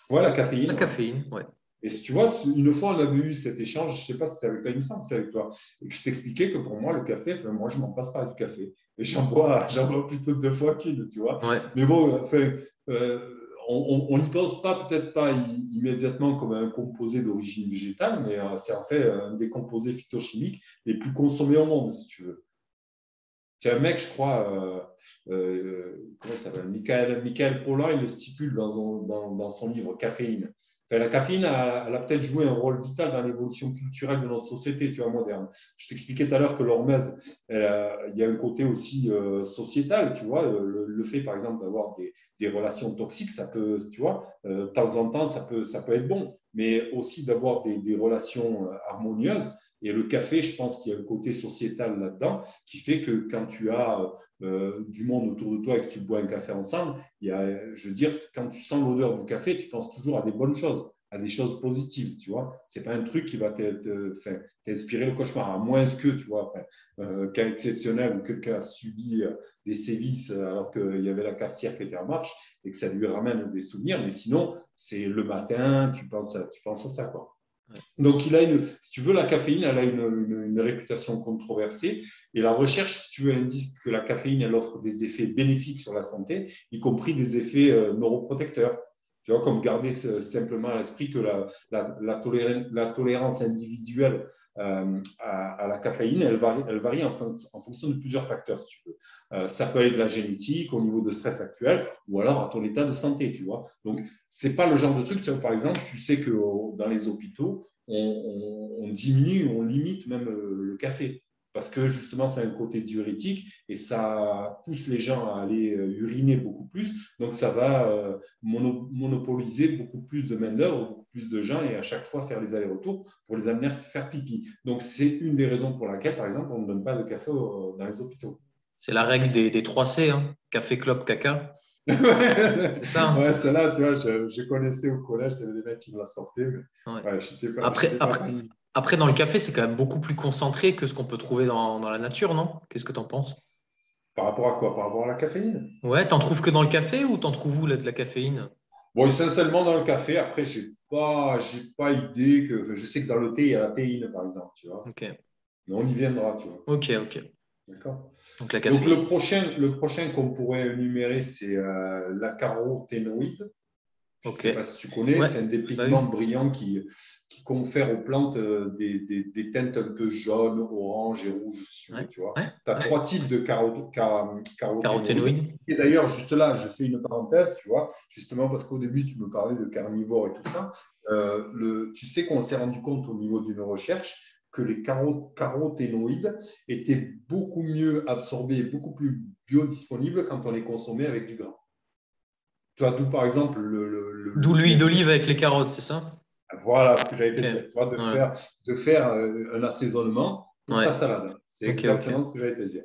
Voilà, la caféine. La caféine, ouais. Et si tu vois, une fois, on avait eu cet échange, je ne sais pas si c'est avec toi, il me semble que c'est avec toi, et que je t'expliquais que pour moi, le café, moi, je ne m'en passe pas du café. Et j'en bois plutôt 2 fois qu'une, tu vois. Ouais. Mais bon, on n'y pense pas, peut-être pas immédiatement comme un composé d'origine végétale, mais c'est en fait un des composés phytochimiques les plus consommés au monde, si tu veux. C'est un mec, je crois, comment il s'appelle, Michael Pollan, il le stipule dans son livre Caféine. Enfin, la caféine, elle a peut-être joué un rôle vital dans l'évolution culturelle de notre société, tu vois, moderne. Je t'expliquais tout à l'heure que l'hormèse, il y a un côté aussi sociétal, tu vois. Le fait, par exemple, d'avoir des relations toxiques, ça peut, tu vois, de temps en temps, ça peut être bon, mais aussi d'avoir des relations harmonieuses. Et le café, je pense qu'il y a un côté sociétal là-dedans qui fait que quand tu as du monde autour de toi et que tu bois un café ensemble, je veux dire, quand tu sens l'odeur du café, tu penses toujours à des bonnes choses. à des choses positives, tu vois. C'est pas un truc qui va t'inspirer le cauchemar, à moins que, tu vois, cas exceptionnel où quelqu'un a subi des sévices alors qu'il y avait la cafetière qui était en marche et que ça lui ramène des souvenirs. Mais sinon, c'est le matin, tu penses à ça, quoi. Ouais. Donc, si tu veux, la caféine, elle a une réputation controversée. Et la recherche, si tu veux, elle indique que la caféine, elle offre des effets bénéfiques sur la santé, y compris des effets neuroprotecteurs. Tu vois, comme garder simplement à l'esprit que la tolérance individuelle à la caféine, elle varie en fonction de plusieurs facteurs, si tu veux. Ça peut aller de la génétique au niveau de stress actuel ou alors à ton état de santé, tu vois. Donc, c'est pas le genre de truc, tu vois, par exemple, tu sais que dans les hôpitaux, on diminue, on limite même le café parce que justement, c'est un côté diurétique et ça pousse les gens à aller uriner beaucoup plus. Donc, ça va monopoliser beaucoup plus de main-d'œuvre, beaucoup plus de gens et à chaque fois faire les allers-retours pour les amener à faire pipi. Donc, c'est une des raisons pour laquelle, par exemple, on ne donne pas de café dans les hôpitaux. C'est la règle des 3 C, hein. Café, clope, caca. C'est ça, Ouais, hein. celle-là, tu vois, je connaissais au collège, il y avait des mecs qui me la sortaient, mais Ouais. ouais, Après, j'étais pas après, fan. après, dans le café, c'est quand même beaucoup plus concentré que ce qu'on peut trouver dans la nature, non? Qu'est-ce que tu en penses? Par rapport à quoi? Par rapport à la caféine? Ouais, t'en trouves que dans le café ou t'en trouves où là, de la caféine? Bon, essentiellement dans le café. Après, j'ai pas idée que. Enfin, je sais que dans le thé, il y a la théine, par exemple, tu vois. Ok, Mais on y viendra, tu vois. ok. D'accord? Donc la Donc, caféine. le prochain qu'on pourrait énumérer, c'est la caroténoïde. Je ne Ok. sais pas si tu connais, Ouais, c'est un des bah pigments oui. brillants qui confère aux plantes des teintes un peu jaunes, orange et rouges, si tu veux, Ouais, tu vois. ouais, Tu as ouais. trois types de caroténoïdes. Caroténoïdes. Et d'ailleurs, juste là, je fais une parenthèse, tu vois, justement parce qu'au début, tu me parlais de carnivores et tout ça. Tu sais qu'on s'est rendu compte au niveau d'une recherche que les caroténoïdes étaient beaucoup mieux absorbés, beaucoup plus biodisponibles quand on les consommait avec du gras. Tu vois, d'où par exemple D'où le l'huile bienfait. d'olive avec les carottes, c'est ça? Voilà ce que j'allais te Ok. dire. Tu vois, Ouais, de faire un assaisonnement pour ouais. ta salade. C'est Ok. exactement ce que j'allais te dire.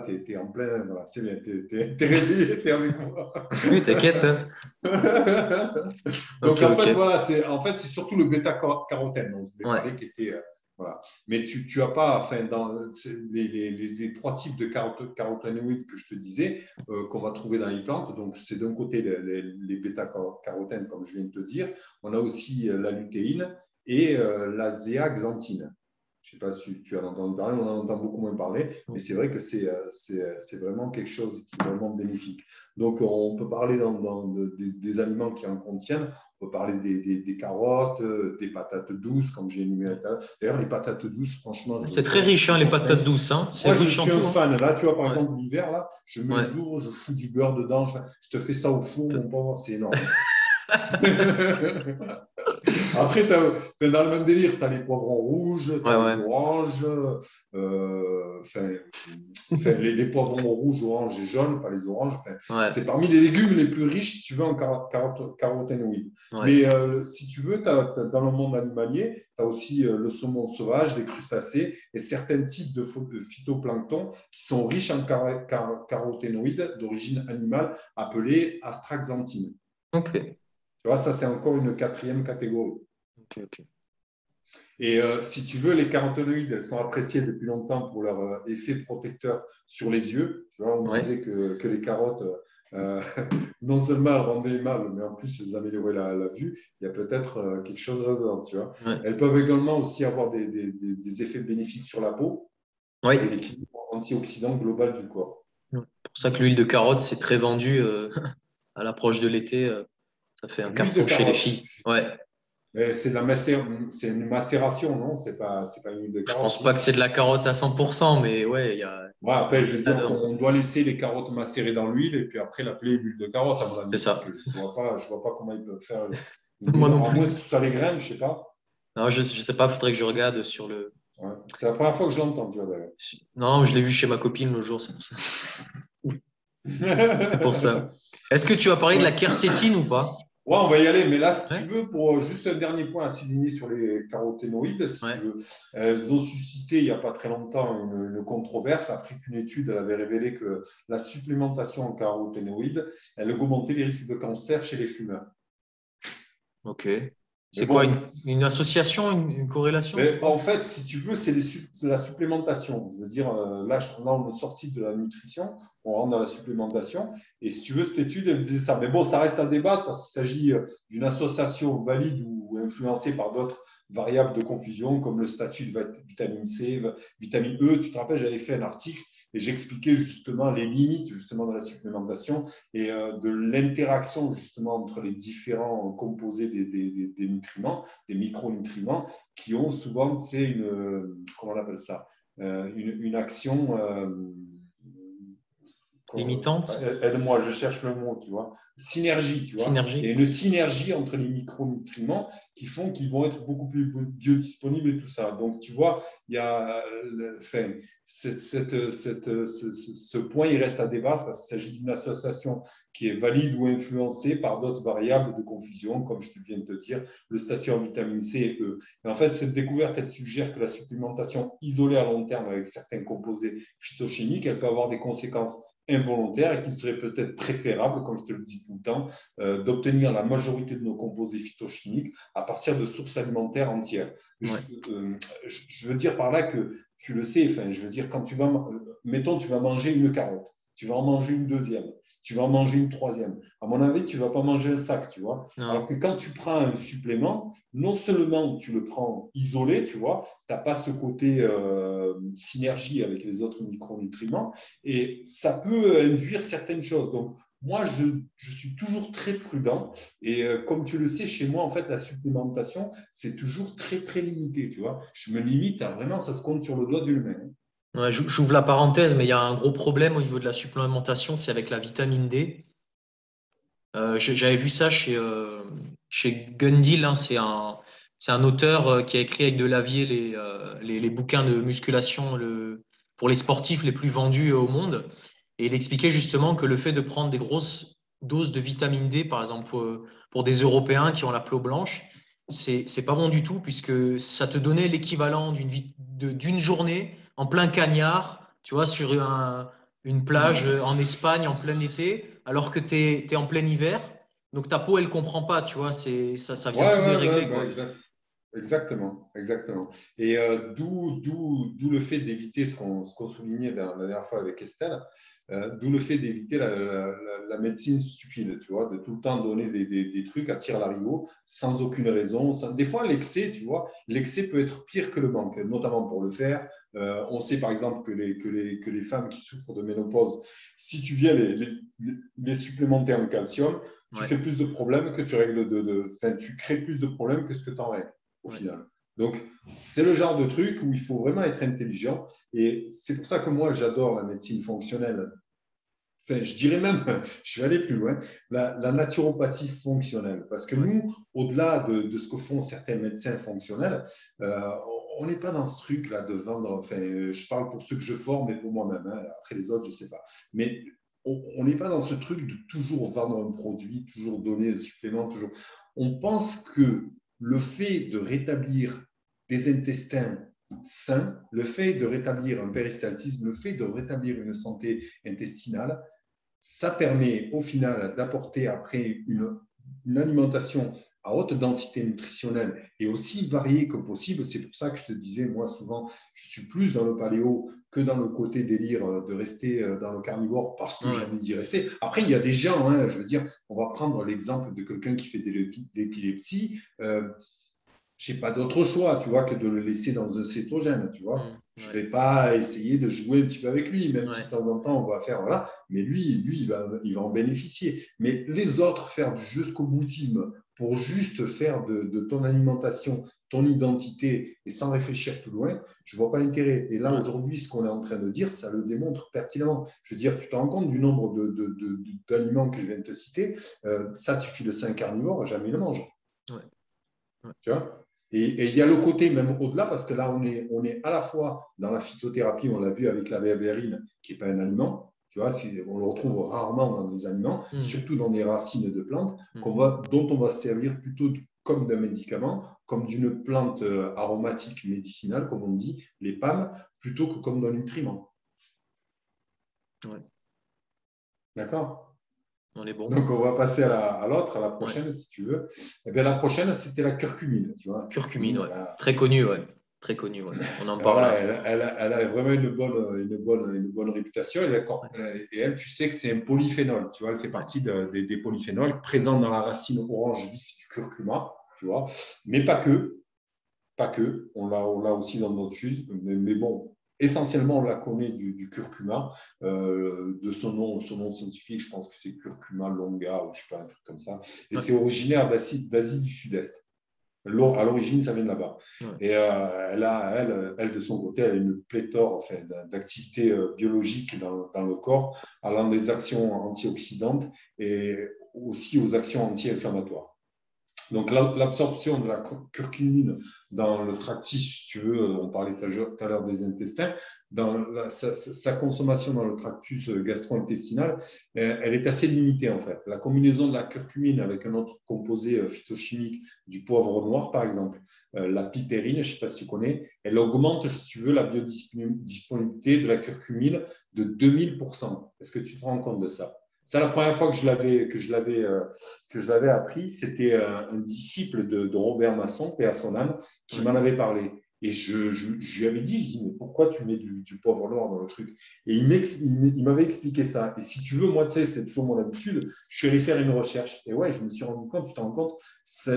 Tu es, en plein, voilà, c'est bien, tu es réveillé, tu es avec moi. Oui, t'inquiète, hein. Ok, Donc, en fait, ok. voilà, c'est surtout le bêta-carotène dont je voulais Ouais. parler qui était. Voilà. Mais tu as pas, enfin, dans les trois types de caroténoïdes que je te disais, qu'on va trouver dans les plantes, donc c'est d'un côté les bêta-carotènes, comme je viens de te dire, on a aussi la lutéine et la zéaxanthine. Je ne sais pas si tu as entendu parler, on en entend beaucoup moins parler, mais c'est vrai que c'est vraiment quelque chose qui est vraiment bénéfique. Donc, on peut parler des aliments qui en contiennent. On peut parler des carottes, des patates douces, comme j'ai énuméré tout à l'heure. D'ailleurs, les patates douces, franchement, C'est très riche, je hein, te les conseille. patates douces, hein. C'est Moi, je riche en suis un tout, hein. fan. Là, tu vois, par Ouais, exemple, l'hiver, là, je me ouais. les ouvre, je fous du beurre dedans. Je te fais ça au four, mon pauvre, c'est énorme. Après, dans le même délire, tu as les poivrons rouges, tu Ouais, as les ouais. oranges, enfin, les poivrons rouges, oranges et jaunes, pas les oranges. Enfin, Ouais, c'est parmi les légumes les plus riches, si tu veux, en caroténoïdes. ouais. Mais si tu veux, dans le monde animalier, tu as aussi le saumon sauvage, les crustacés et certains types de phytoplancton qui sont riches en caroténoïdes d'origine animale appelés astaxanthines. Ok. Tu vois, ça, c'est encore une quatrième catégorie. Ok. Et si tu veux, les caroténoïdes, elles sont appréciées depuis longtemps pour leur effet protecteur sur les yeux. Tu vois, on Ouais. disait que les carottes, euh, non seulement elles rendaient mal, mais en plus, elles amélioraient la vue. Il y a peut-être quelque chose là-dedans, tu vois. Ouais. Elles peuvent également aussi avoir des effets bénéfiques sur la peau et Ouais. l'équilibre antioxydant global du corps. C'est pour ça que l'huile de carotte, c'est très vendu à l'approche de l'été. Ça fait un L'huile de carton chez les carotte, filles. Ouais. mais c'est une macération, non? C'est pas une huile de Je carotte, pense pas si? que c'est de la carotte à 100%, mais ouais, Ouais, en fait, je veux il y a dire dedans, quoi. qu'on doit laisser les carottes macérer dans l'huile et puis après l'appeler l'huile de carotte, à mon C'est avis, parce ça. que je vois pas comment ils peuvent faire une Moi huile, non à moins plus. que ce soit les graines, je sais pas. Non, je sais pas, faudrait que je regarde sur le. Ouais. C'est la première fois que je l'entends, tu vois, d'ailleurs. Non, je l'ai vu chez ma copine l'autre jour, c'est pour ça. C'est pour ça. Est-ce que tu as parlé de la Ouais. quercétine ou pas? Ouais, on va y aller, mais là, si tu Ouais, veux, pour juste un dernier point à souligner sur les caroténoïdes, si tu ouais. veux, elles ont suscité il n'y a pas très longtemps une controverse après qu'une étude elle avait révélé que la supplémentation en caroténoïdes, elle augmentait les risques de cancer chez les fumeurs. Ok. Mais C'est quoi bon, une association, une corrélation, c'est mais quoi? en fait, si tu veux, c'est la supplémentation. Je veux dire, là, on est sorti de la nutrition, on rentre dans la supplémentation. Et si tu veux, cette étude, elle disait ça. Mais bon, ça reste à débattre parce qu'il s'agit d'une association valide ou influencée par d'autres variables de confusion, comme le statut de vitamine C, vitamine E. Tu te rappelles, j'avais fait un article et j'expliquais justement les limites justement de la supplémentation et de l'interaction justement entre les différents composés des nutriments, des micronutriments qui ont souvent, tu sais, comment on appelle ça, une action, Limitante? aide-moi, je cherche le mot, tu vois, synergie, tu vois. Il y Synergie? a une synergie entre les micronutriments qui font qu'ils vont être beaucoup plus biodisponibles et tout ça. Donc, tu vois, il y a, enfin, ce point, il reste à débattre parce qu'il s'agit d'une association qui est valide ou influencée par d'autres variables de confusion, comme je viens de te dire, le statut en vitamine C et E. Et en fait, cette découverte, elle suggère que la supplémentation isolée à long terme avec certains composés phytochimiques, elle peut avoir des conséquences involontaire et qu'il serait peut-être préférable, comme je te le dis tout le temps, d'obtenir la majorité de nos composés phytochimiques à partir de sources alimentaires entières. Ouais. Je veux dire par là que tu le sais, enfin, je veux dire, quand tu vas, mettons, tu vas manger une carotte, tu vas en manger une deuxième, tu vas en manger une troisième. À mon avis, tu ne vas pas manger un sac, tu vois. Alors Non. que quand tu prends un supplément, non seulement tu le prends isolé, tu vois, tu n'as pas ce côté synergie avec les autres micronutriments, et ça peut induire certaines choses. Donc, moi, je suis toujours très prudent. Et comme tu le sais, chez moi, en fait, la supplémentation, c'est toujours très, très limité. Tu vois, je me limite à vraiment, ça se compte sur le doigt d'une main. Ouais, j'ouvre la parenthèse, mais il y a un gros problème au niveau de la supplémentation, c'est avec la vitamine D. J'avais vu ça chez Gundil, hein, c'est un auteur qui a écrit avec Delavier les bouquins de musculation pour les sportifs les plus vendus au monde. Et il expliquait justement que le fait de prendre des grosses doses de vitamine D, par exemple pour des Européens qui ont la peau blanche, c'est pas bon du tout puisque ça te donnait l'équivalent d'une journée en plein cagnard, tu vois, sur une plage Hmm. en Espagne en plein été, alors que tu es en plein hiver. Donc ta peau, elle comprend pas, tu vois, ça Ouais, vient tout ouais, ouais, dérégler, bah, quoi. exact. Exactement, exactement. Et d'où le fait d'éviter ce qu'on soulignait la dernière fois avec Estelle, d'où le fait d'éviter la médecine stupide, tu vois, de tout le temps donner des trucs à tir-larigot sans aucune raison. Des fois, l'excès, tu vois, l'excès peut être pire que le manque, notamment pour le fer. On sait par exemple que les femmes qui souffrent de ménopause, si tu viens les supplémenter en calcium, tu Ouais, fais plus de problèmes que tu règles enfin, tu crées plus de problèmes que ce que tu en règles au ouais. final. Donc, c'est le genre de truc où il faut vraiment être intelligent. Et c'est pour ça que moi, j'adore la médecine fonctionnelle. Enfin, je dirais même, je vais aller plus loin, la naturopathie fonctionnelle. Parce que Ouais. nous, au-delà de ce que font certains médecins fonctionnels, euh, on n'est pas dans ce truc-là de vendre. Enfin, je parle pour ceux que je forme et pour moi-même. Hein, après les autres, je ne sais pas. Mais on n'est pas dans ce truc de toujours vendre un produit, toujours donner un supplément, toujours. On pense que le fait de rétablir des intestins sains, le fait de rétablir un péristaltisme, le fait de rétablir une santé intestinale, ça permet au final d'apporter après une alimentation à haute densité nutritionnelle et aussi variée que possible. C'est pour ça que je te disais, moi souvent, je suis plus dans le paléo que dans le côté délire de rester dans le carnivore parce que j'ai Ouais. envie d'y rester. Après, il y a des gens, hein, je veux dire, on va prendre l'exemple de quelqu'un qui fait de l'épilepsie. Je n'ai pas d'autre choix, tu vois, que de le laisser dans un cétogène, tu vois. Je ne Ouais. vais pas essayer de jouer un petit peu avec lui, même si de Ouais. temps en temps on va faire, voilà. Mais lui il va en bénéficier. Mais les autres, faire du jusqu'au boutisme pour juste faire de ton alimentation, ton identité et sans réfléchir plus loin, je ne vois pas l'intérêt. Et là, Ouais. aujourd'hui, ce qu'on est en train de dire, ça le démontre pertinemment. Je veux dire, tu te rends compte du nombre d'aliments que je viens de te citer. Ça, tu files 5 carnivores, jamais ils le mangent. Ouais. Ouais. Tu vois, et il y a le côté même au-delà, parce que là, on est à la fois dans la phytothérapie, on l'a vu avec la berberine, qui n'est pas un aliment, tu vois, on le retrouve rarement dans des aliments, Mm. surtout dans des racines de plantes, Mm. dont on va se servir plutôt comme d'un médicament, comme d'une plante aromatique médicinale, comme on dit, les PAM, plutôt que comme d'un nutriment. Ouais. D'accord? On est bon. Donc, on va passer à l'autre, à la Ouais. prochaine, si tu veux. Eh bien, la prochaine, c'était la curcumine. Tu vois, la Curcumine, curcumine, ouais. Très connu, ouais. Très connu, ouais. On en parle. voilà, elle a vraiment une bonne réputation. Ouais. Et elle, tu sais que c'est un polyphénol. Tu vois, elle fait Ouais. partie des polyphénols présents dans la racine orange vif du curcuma. Tu vois, mais pas que. Pas que. On l'a aussi dans notre jus. Mais bon, essentiellement, on la connaît du curcuma. De son nom scientifique, je pense que c'est curcuma longa ou je sais pas, un truc comme ça. Et Ouais. c'est originaire d'Asie du Sud-Est. À l'origine, ça vient de là-bas. Ouais. Et elle, de son côté, elle a une pléthore enfin, d'activités biologiques dans le corps, allant des actions antioxydantes et aussi aux actions anti-inflammatoires. Donc, l'absorption de la curcumine dans le tractus, si tu veux, on parlait tout à l'heure des intestins, sa consommation dans le tractus gastro-intestinal, elle est assez limitée en fait. La combinaison de la curcumine avec un autre composé phytochimique du poivre noir, par exemple, la pipérine, je ne sais pas si tu connais, elle augmente, si tu veux, la biodisponibilité de la curcumine de 2000%. Est-ce que tu te rends compte de ça? C'est la première fois que je l'avais appris. C'était un disciple de Robert Masson, paix à son âme, qui Ouais. m'en avait parlé. Et je lui avais dit, je dis, mais pourquoi tu mets du poivre noir dans le truc? Et il m'avait expliqué ça. Et si tu veux, moi, tu sais, c'est toujours mon habitude, je suis allé faire une recherche. Et ouais, je me suis rendu compte, tu te rends compte,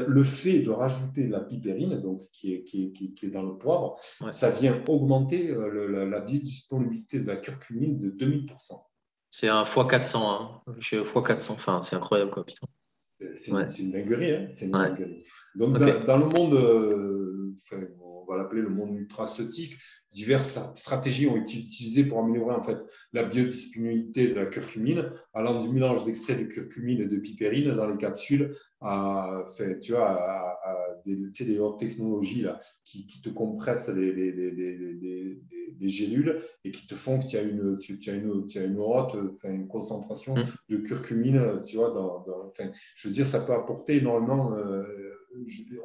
le fait de rajouter de la pipérine, donc qui est dans le poivre, Ouais. ça vient augmenter la biodisponibilité de la curcumine de 2000%. C'est un x 400, hein. Je suis x 400. Enfin, c'est incroyable, quoi, putain. Ouais. C'est une dinguerie, hein, c'est une Ouais. dinguerie. Donc, Ok. dans le monde, enfin, on va l'appeler le monde nutraceutique, diverses stratégies ont été utilisées pour améliorer en fait la biodisponibilité de la curcumine, allant du mélange d'extrait de curcumine et de piperine dans les capsules enfin, tu vois, tu sais, les hautes technologies là, qui te compressent les gélules et qui te font que tu as une haute enfin, une concentration Mm. de curcumine, tu vois, enfin, je veux dire, ça peut apporter énormément.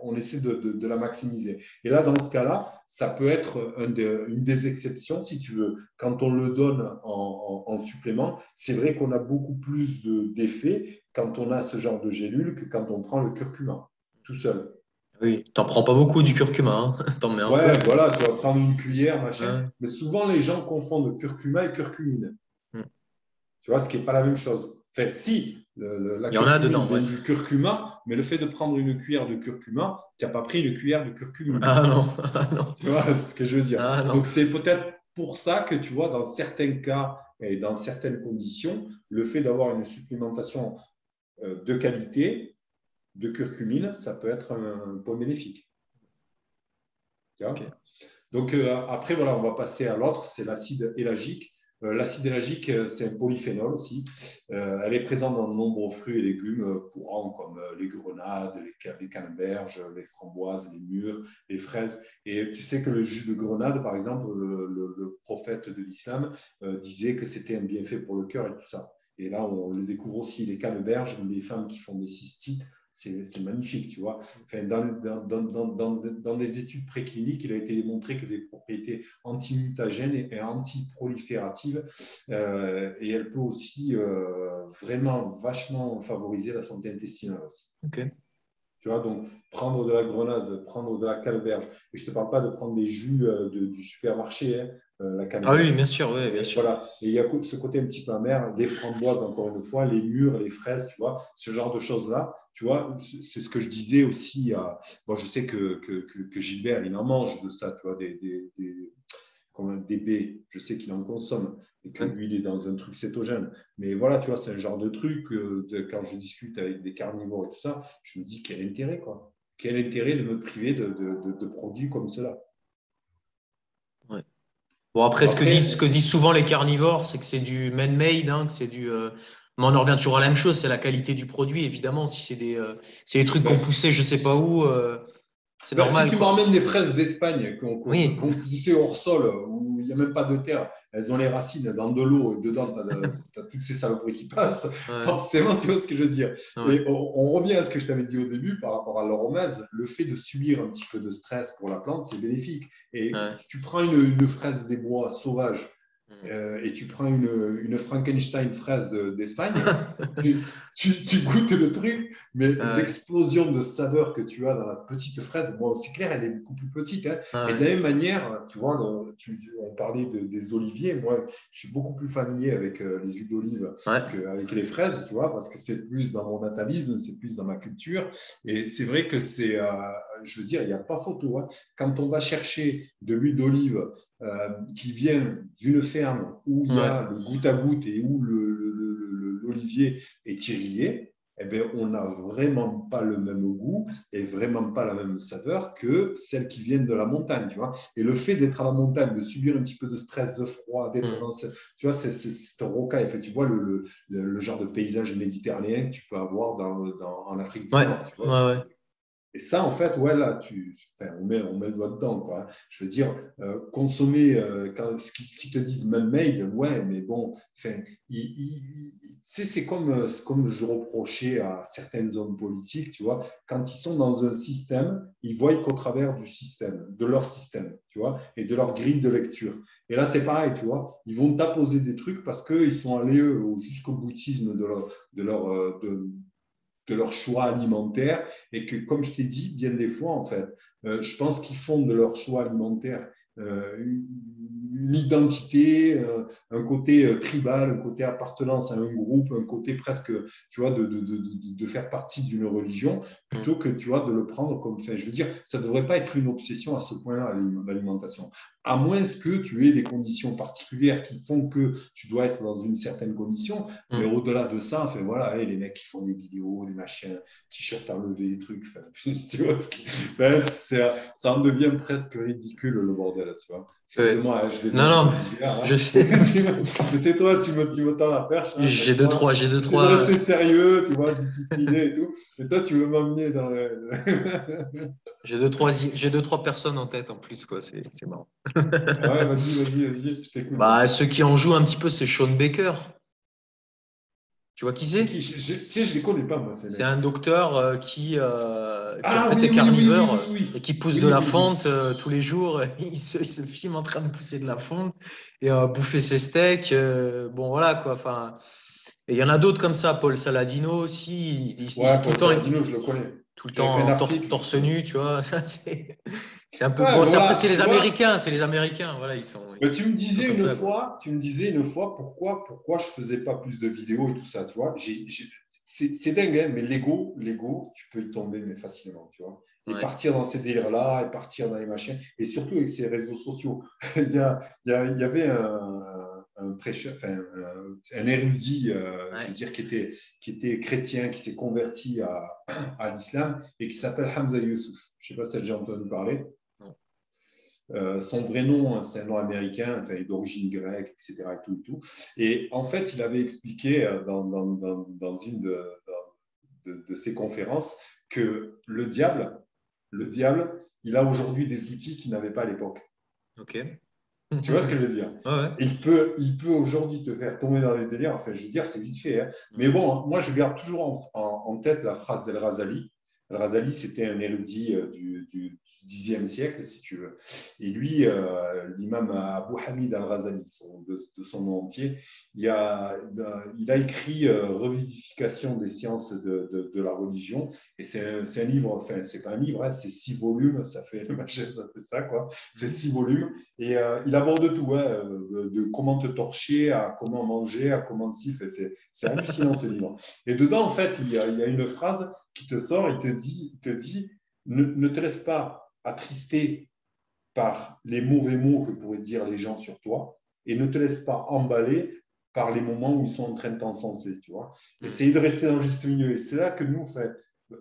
On essaie de la maximiser. Et là, dans ce cas-là, ça peut être une des exceptions, si tu veux. Quand on le donne en supplément, c'est vrai qu'on a beaucoup plus d'effets quand on a ce genre de gélule que quand on prend le curcuma tout seul. Oui. T'en prends pas beaucoup du curcuma, hein. T'en mets un peu. Ouais, voilà, tu vas prendre une cuillère, machin. Ouais. Mais souvent, les gens confondent curcuma et curcumine. Mm. Tu vois, ce qui n'est pas la même chose. En fait, si la Il y en a curcumine dedans, vient ouais. du curcuma, mais le fait de prendre une cuillère de curcuma, tu n'as pas pris une cuillère de curcumine. Ah non, ah non. Tu vois ce que je veux dire? Ah non. Donc, c'est peut-être pour ça que tu vois, dans certains cas et dans certaines conditions, le fait d'avoir une supplémentation de qualité de curcumine, ça peut être un point bénéfique. Tu Ok. vois. Donc, après, voilà, on va passer à l'autre, c'est l'acide élagique. L'acide élagique, c'est un polyphénol aussi. Elle est présente dans de nombreux fruits et légumes courants comme les grenades, les canneberges, les framboises, les mûres, les fraises. Et tu sais que le jus de grenade, par exemple, le prophète de l'islam disait que c'était un bienfait pour le cœur et tout ça. Et là, on le découvre aussi, les canneberges, les femmes qui font des cystites, c'est magnifique, tu vois. Enfin, dans des études précliniques, il a été montré que des propriétés antimutagènes et antiprolifératives, et elle peut aussi vraiment vachement favoriser la santé intestinale aussi. Ok. Tu vois, donc prendre de la grenade, prendre de la calberge, et je ne te parle pas de prendre des jus du supermarché, hein, la Ah oui, calberge. bien sûr, oui, bien Et sûr. voilà, et il y a ce côté un petit peu amer, les framboises, encore une fois, les mûres, les fraises, tu vois, ce genre de choses-là, tu vois, c'est ce que je disais aussi. Bon, je sais que Gilbert, il en mange de ça, tu vois, comme des baies, je sais qu'il en consomme et que Ouais. lui, il est dans un truc cétogène. Mais voilà, tu vois, c'est un genre de truc, quand je discute avec des carnivores et tout ça, je me dis quel intérêt, quoi. Quel intérêt de me priver de produits comme cela. Ouais. Bon, après, Bon, ce que après, disent souvent les carnivores, c'est que c'est du man-made, hein, que c'est du. Mais on en revient toujours à la même chose, c'est la qualité du produit, évidemment. Si c'est des trucs qu'on ben, poussait, je sais pas où, c'est ben, si normal, tu me quoi. ramènes des fraises d'Espagne Oui. qu'on poussé hors sol, où il n'y a même pas de terre, elles ont les racines dans de l'eau, et dedans, tu as toutes ces saloperies qui passent, Ouais. forcément, tu vois ce que je veux dire. Ouais. Et on revient à ce que je t'avais dit au début par rapport à l'aromase, le fait de subir un petit peu de stress pour la plante, c'est bénéfique. Et Ouais. tu prends une fraise des bois sauvage, et tu prends une Frankenstein fraise d'Espagne, tu goûtes le truc, mais l'explosion de saveur que tu as dans la petite fraise, bon, c'est clair, elle est beaucoup plus petite. Hein. Et de la même manière, tu vois, on parlait des oliviers. Moi, je suis beaucoup plus familier avec les huiles d'olive qu'avec les fraises, tu vois, parce que c'est plus dans mon atavisme, c'est plus dans ma culture. Et c'est vrai que c'est, je veux dire, il n'y a pas photo. Hein. Quand on va chercher de l'huile d'olive qui vient d'une ferme où il y a le goutte à goutte et où l'olivier est irrigué, eh bien, on n'a vraiment pas le même goût et vraiment pas la même saveur que celles qui viennent de la montagne, tu vois. Et le fait d'être à la montagne, de subir un petit peu de stress, de froid, d'être dans tu vois, c'est un rocaille. Tu vois le genre de paysage méditerranéen que tu peux avoir en Afrique du Nord, tu vois. Et ça, en fait, ouais, là, on met le doigt dedans, quoi. Je veux dire, consommer ce qu'ils te disent man-made, ouais, mais bon, c'est comme je reprochais à certains hommes politiques, tu vois, quand ils sont dans un système, ils voient qu'au travers du système, de leur système, tu vois, et de leur grille de lecture. Et là, c'est pareil, tu vois, ils vont t'apposer des trucs parce qu'ils sont allés jusqu'au boutisme de leur choix alimentaire et que, comme je t'ai dit, bien des fois, en fait, je pense qu'ils font de leur choix alimentaire une identité, un côté tribal, un côté appartenance à un groupe, un côté presque, tu vois, de faire partie d'une religion, plutôt que, tu vois, de le prendre comme, enfin, je veux dire, ça ne devrait pas être une obsession à ce point-là, l'alimentation. À moins que tu aies des conditions particulières qui font que tu dois être dans une certaine condition, mais au-delà de ça, enfin, voilà, les mecs qui font des vidéos, des machins, t-shirts enlevés, des trucs, enfin, tu vois, ben, ça en devient presque ridicule, le bordel, tu vois. Excuse-moi, hein, je deviens un peu vulgaire. Je sais. Mais c'est toi, tu me tends la perche. Hein, J'ai deux, trois. J'essaie de rester sérieux, tu vois, discipliné et tout. Et toi, tu veux m'emmener dans le… J'ai deux, trois personnes en tête en plus, quoi. C'est marrant. Ouais, vas-y, je t'écoute. Bah, ceux qui en jouent un petit peu, c'est Sean Baker. Tu vois qui C'est c'est? qui? Tu sais, je les connais pas, moi, ces C'est mecs. un docteur qui en Ah fait est carnivore et qui pousse de la oui. fonte tous les jours. Il se filme en train de pousser de la fonte et bouffer ses steaks. Bon, voilà quoi. Enfin, et il y en a d'autres comme ça. Paul Saladino aussi. Ouais, Tout le Paul temps, Saladino, je le connais. tout le J'avais fait un temps article, torse justement. nu, tu vois. C'est un peu Ouais, bon. mais Après, voilà, tu vois, c'est les Américains. Voilà, mais ils sont comme ça, quoi. tu me disais une fois pourquoi je faisais pas plus de vidéos et tout ça, tu vois. C'est dingue, hein, mais l'ego, tu peux y tomber, mais facilement, tu vois. Et Ouais. partir dans ces délires-là, et partir dans les machins, et surtout avec ces réseaux sociaux. Il y avait un prêcheur, enfin, un érudit, je Ouais. veux dire, qui était chrétien, qui s'est converti à l'islam, et qui s'appelle Hamza Youssouf. Je ne sais pas si tu as déjà entendu parler. Non. Son vrai nom, c'est un nom américain, enfin, d'origine grecque, etc. Et tout. Et en fait, il avait expliqué dans une de ses conférences que le diable, il a aujourd'hui des outils qu'il n'avait pas à l'époque. Ok. Tu vois ce que je veux dire? Ouais. Et il peut aujourd'hui te faire tomber dans des délires. Enfin, je veux dire, c'est vite fait. Hein. Mais Ouais. bon, moi, je garde toujours en tête la phrase d'El-Razali. El-Razali, c'était un érudit du Xe siècle, si tu veux. Et lui, l'imam Abu Hamid Al-Razali, de son nom entier, il a écrit Revivification des sciences de la religion. Et c'est un livre, enfin, c'est pas un livre, hein, c'est 6 volumes, ça fait ça, quoi. C'est 6 volumes. Et il aborde tout, hein, de comment te torcher, à comment manger, à comment siffler. C'est hallucinant ce livre. Et dedans, en fait, il y a une phrase qui te sort, il te dit ne te laisse pas attrister par les mauvais mots que pourraient dire les gens sur toi et ne te laisse pas emballer par les moments où ils sont en train de t'encenser, tu vois. Essaye de rester dans le juste milieu. Et c'est là que nous,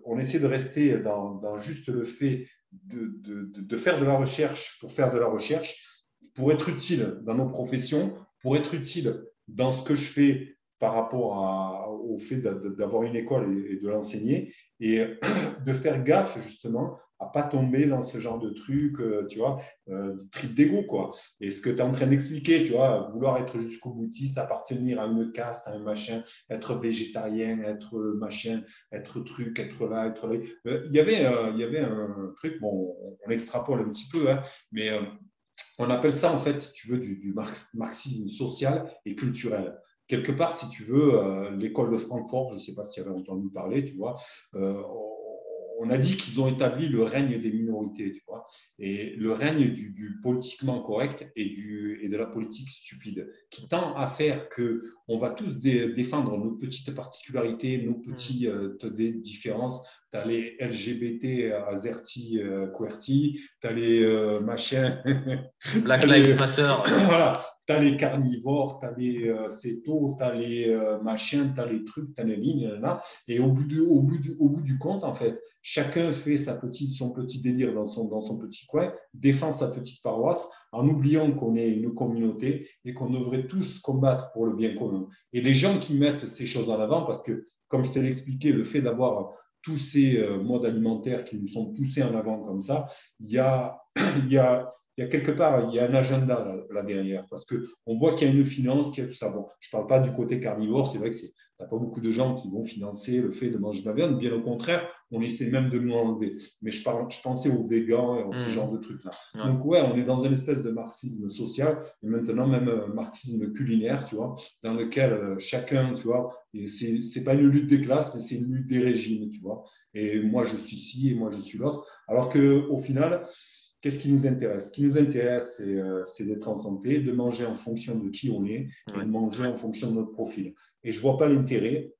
on essaie de rester dans juste le fait de faire de la recherche pour faire de la recherche, pour être utile dans nos professions, pour être utile dans ce que je fais par rapport au fait d'avoir une école et de l'enseigner, et de faire gaffe justement à pas tomber dans ce genre de truc, tu vois, trip d'ego, quoi. Et ce que tu es en train d'expliquer, tu vois, vouloir être jusqu'au boutiste, appartenir à une caste, à un machin, être végétarien, être machin, être truc, être là, être là. Il y avait un truc, bon, on extrapole un petit peu, hein, mais on appelle ça, en fait, si tu veux, du marxisme social et culturel. Quelque part, si tu veux, l'école de Francfort, je ne sais pas si tu avais entendu parler, tu vois, on a dit qu'ils ont établi le règne des minorités, tu vois, et le règne du politiquement correct et de la politique stupide, qui tend à faire qu'on va tous défendre nos petites particularités, nos petites différences. Tu as les LGBT, Azerty, QWERTY, tu as les machins, Black t'as les, Lives Matter. voilà, tu as les carnivores, tu as les cétos, tu as les machins, tu as les trucs, tu as les lignes, là. Et au bout du compte, en fait, chacun fait son petit délire dans son petit coin, défend sa petite paroisse, en oubliant qu'on est une communauté et qu'on devrait tous combattre pour le bien commun. Et les gens qui mettent ces choses en avant, parce que, comme je te l'ai expliqué, le fait d'avoir tous ces modes alimentaires qui nous sont poussés en avant comme ça, il y a, il y a, il y a quelque part, il y a un agenda là derrière, parce qu'on voit qu'il y a une finance, qu'il y a tout ça. Bon, je ne parle pas du côté carnivore, c'est vrai que il n'y a pas beaucoup de gens qui vont financer le fait de manger de la viande, bien au contraire, on essaie même de nous enlever. Mais je pensais aux végans et à ce genre de trucs-là. Ouais. Donc ouais, on est dans une espèce de marxisme social, et maintenant même un marxisme culinaire, tu vois, dans lequel chacun, tu vois, c'est pas une lutte des classes, mais c'est une lutte des régimes, tu vois. Et moi, je suis ci et moi, je suis l'autre. Alors qu'au final, qu'est-ce qui nous intéresse? Ce qui nous intéresse, c'est d'être en santé, de manger en fonction de qui on est et de manger en fonction de notre profil. Et je ne vois pas l'intérêt,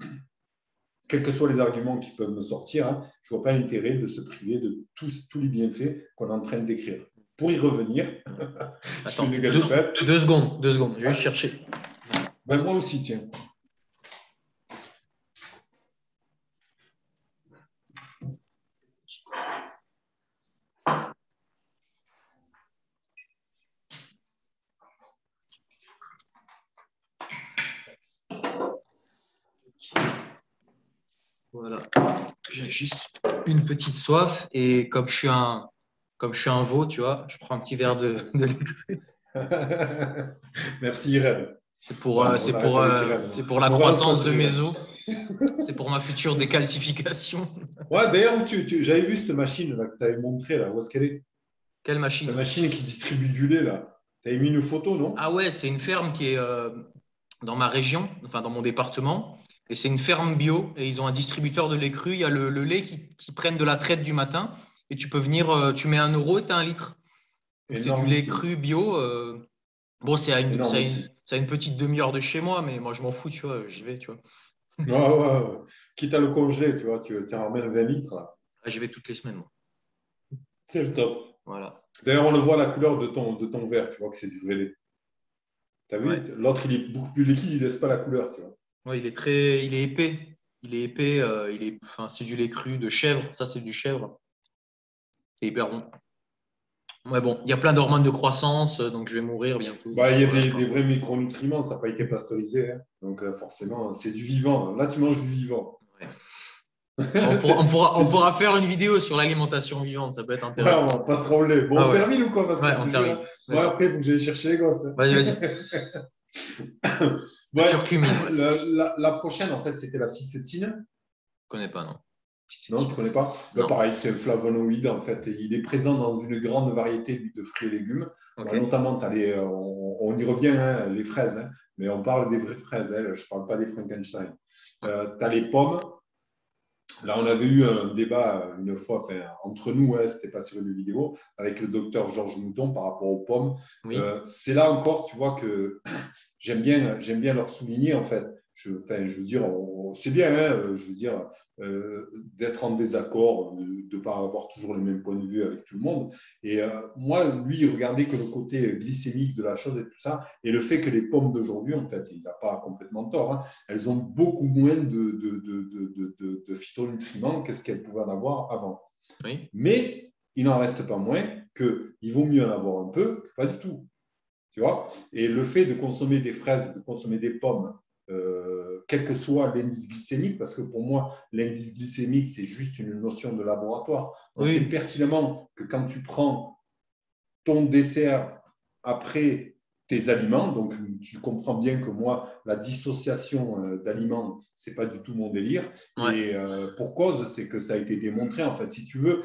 quels que soient les arguments qui peuvent me sortir, hein, je ne vois pas l'intérêt de se priver de tous les bienfaits qu'on est en train de décrire. Pour y revenir, attends, deux secondes, je vais juste chercher. Ben, moi aussi, tiens. Voilà, j'ai juste une petite soif et comme je suis un veau, tu vois, je prends un petit verre de lait. Merci Irène. C'est pour la croissance de mes os. C'est pour ma future décalcification. Ouais, d'ailleurs, j'avais vu cette machine là, que tu avais montrée, là. Où est-ce qu'elle est? Quelle machine? Cette machine qui distribue du lait, là. Tu avais mis une photo, non? Ah ouais, c'est une ferme qui est dans ma région, enfin dans mon département. Et c'est une ferme bio. Et ils ont un distributeur de lait cru. Il y a le lait qui prennent de la traite du matin. Et tu peux venir, tu mets 1 € et tu as 1 litre. C'est du lait cru bio. Bon, c'est à une petite demi-heure de chez moi, mais moi je m'en fous, tu vois, j'y vais, tu vois. Ouais. Quitte à le congeler, tu vois, tu en ramènes 20 litres, là. Ah, j'y vais toutes les semaines, moi. C'est le top. Voilà. D'ailleurs, on le voit à la couleur de ton verre, tu vois que c'est du vrai lait. T'as vu? L'autre, il est beaucoup plus liquide, il ne laisse pas la couleur, tu vois. Ouais, il est épais. Il est épais, enfin, c'est du lait cru de chèvre. Ça, c'est du chèvre. C'est hyper bon. Ouais, bon, il y a plein d'hormones de croissance, donc je vais mourir bientôt. Bah, il y a des vrais micronutriments, ça n'a pas été pasteurisé, hein. Donc forcément, c'est du vivant. Là, tu manges du vivant. Ouais. On pourra faire une vidéo sur l'alimentation vivante, ça peut être intéressant. Ouais, on passera au lait. Bon, on termine ou quoi? Parce que on termine. Moi, après, il faut que j'aille chercher les gosses. Vas-y. Ouais, la prochaine, en fait, c'était la ficétine. Je ne connais pas, non. Non, tu ne connais pas? Bah, pareil, c'est un flavonoïde, en fait. Et il est présent dans une grande variété de fruits et légumes. Okay. Bah, notamment, on y revient, hein, les fraises. Hein, mais on parle des vraies fraises. Hein, je ne parle pas des Frankenstein. Tu as les pommes. Là, on avait eu un débat une fois, enfin, entre nous, hein, c'était pas sur une vidéo, avec le docteur Georges Mouton par rapport aux pommes. Oui. C'est là encore, tu vois, que j'aime bien leur souligner, en fait. Je veux dire, c'est bien, hein, je veux dire, d'être en désaccord, de ne pas avoir toujours les mêmes points de vue avec tout le monde. Et moi, lui, il regardait que le côté glycémique de la chose et tout ça, et le fait que les pommes d'aujourd'hui, en fait, il n'a pas complètement tort, hein, elles ont beaucoup moins de phytonutriments que ce qu'elles pouvaient en avoir avant. Oui. Mais il n'en reste pas moins qu'il vaut mieux en avoir un peu que pas du tout. Tu vois? Et le fait de consommer des fraises, de consommer des pommes, quel que soit l'indice glycémique, parce que pour moi, l'indice glycémique, c'est juste une notion de laboratoire. On sait pertinemment que quand tu prends ton dessert après tes aliments, donc tu comprends bien que moi, la dissociation d'aliments, ce n'est pas du tout mon délire. Ouais. Et pour cause, c'est que ça a été démontré, en fait, si tu veux.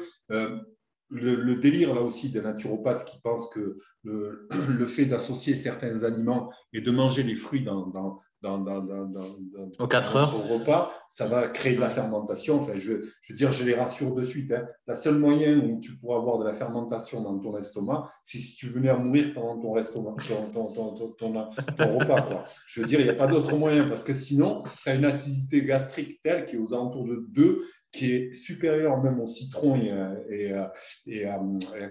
le délire là aussi des naturopathes qui pensent que le fait d'associer certains aliments et de manger les fruits Aux dans 4 notre heures. repas, ça va créer de la fermentation. Enfin, je veux dire, je les rassure de suite. Hein. La seule moyen où tu pourras avoir de la fermentation dans ton estomac, c'est si tu venais à mourir pendant ton repas. Quoi. Je veux dire, il n'y a pas d'autre moyen parce que sinon, tu as une acidité gastrique telle qui est aux alentours de 2, qui est supérieure même au citron et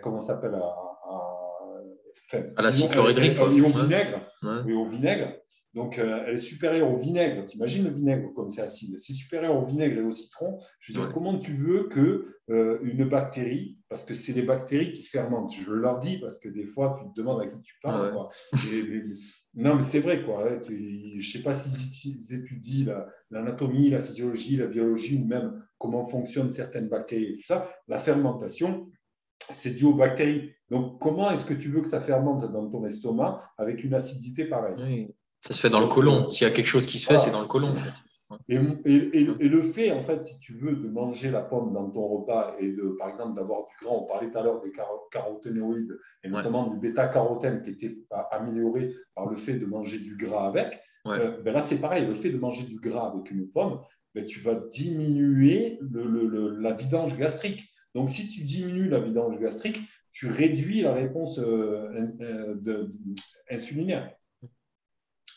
comment ça s'appelle enfin, À disons, l'acide chlorhydrique, quoi. et au Ouais. vinaigre. Ouais. Oui, au vinaigre. Donc, elle est supérieure au vinaigre. T'imagines le vinaigre comme c'est acide. C'est supérieur au vinaigre et au citron. Je veux dire, Ouais. comment tu veux que une bactérie, parce que c'est les bactéries qui fermentent. Je leur dis parce que des fois, tu te demandes à qui tu parles. Ouais. Quoi. Non, mais c'est vrai. Quoi. Je ne sais pas s'ils étudient l'anatomie, la physiologie, la biologie ou même comment fonctionnent certaines bactéries et tout ça. La fermentation, c'est dû aux bactéries. Donc, comment est-ce que tu veux que ça fermente dans ton estomac avec une acidité pareille? Oui. Ça se fait dans le Donc, côlon. S'il y a quelque chose qui se fait, c'est dans voilà. le côlon, en fait. Ouais. Et le fait, en fait, si tu veux, de manger la pomme dans ton repas et de, par exemple, d'avoir du gras, on parlait tout à l'heure des caroténoïdes et Ouais. notamment du bêta-carotène qui était amélioré par le fait de manger du gras avec, Ouais. ben là, c'est pareil. Le fait de manger du gras avec une pomme, ben, tu vas diminuer la vidange gastrique. Donc, si tu diminues la vidange gastrique, tu réduis la réponse insulinaire.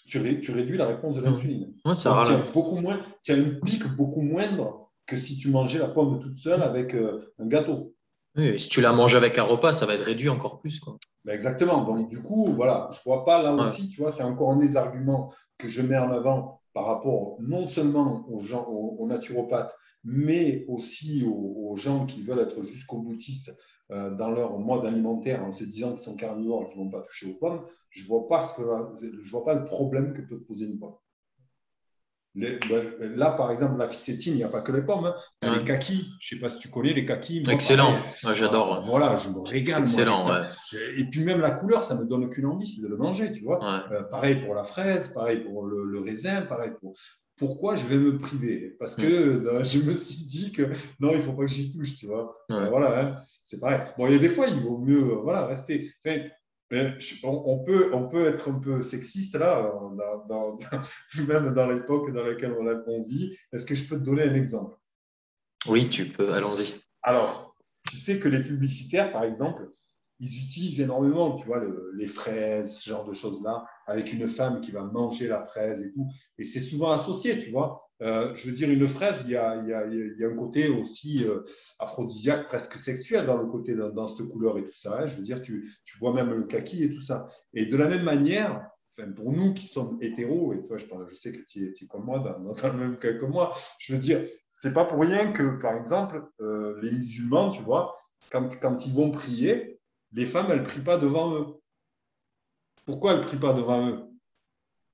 Tu réduis la réponse de Ouais. l'insuline. Ouais, ça Donc, tu as râle. beaucoup moins, tu as une pique beaucoup moindre que si tu mangeais la pomme toute seule avec un gâteau. Oui, et si tu la manges avec un repas, ça va être réduit encore plus, quoi. Ben exactement. Donc, du coup, voilà, je ne vois pas là Ouais. aussi, tu vois, c'est encore un des arguments que je mets en avant par rapport non seulement aux gens, aux naturopathes, mais aussi aux gens qui veulent être jusqu'au boutiste dans leur mode alimentaire en se disant qu'ils sont carnivores et qu'ils ne vont pas toucher aux pommes. Je ne vois pas je vois pas le problème que peut poser une pomme. Là, par exemple, la ficétine, il n'y a pas que les pommes. Hein. Il y a les Ouais. kakis. Je ne sais pas si tu connais les kakis. Moi, pareil. Excellent. Ouais, j'adore. Ouais. Voilà, je me C'est régale, moi, avec excellent, ça. ouais. Et puis, même la couleur, ça me donne aucune envie, c'est de le manger, tu vois. Ouais. Pareil pour la fraise, pareil pour le raisin, pareil pour. Pourquoi je vais me priver? Parce que Mm. je me suis dit que non, il ne faut pas que j'y touche, tu vois. Ouais. Voilà, hein, c'est pareil. Bon, il y a des fois, il vaut mieux voilà, rester. Enfin, on peut être un peu sexiste là, même dans l'époque dans laquelle on vit. Est-ce que je peux te donner un exemple? Oui, tu peux. Allons-y. Alors, tu sais que les publicitaires, par exemple, ils utilisent énormément, tu vois, les fraises, ce genre de choses-là, avec une femme qui va manger la fraise et tout. Et c'est souvent associé, tu vois. Je veux dire, une fraise, il y a un côté aussi aphrodisiaque, presque sexuel dans le côté, dans cette couleur et tout ça. Hein. Je veux dire, tu vois même le kaki et tout ça. Et de la même manière, enfin, pour nous qui sommes hétéros, et toi, je sais que tu es comme moi, dans le même cas que moi, je veux dire, c'est pas pour rien que, par exemple, les musulmans, tu vois, quand ils vont prier, les femmes, elles ne prient pas devant eux. Pourquoi elles ne prient pas devant eux?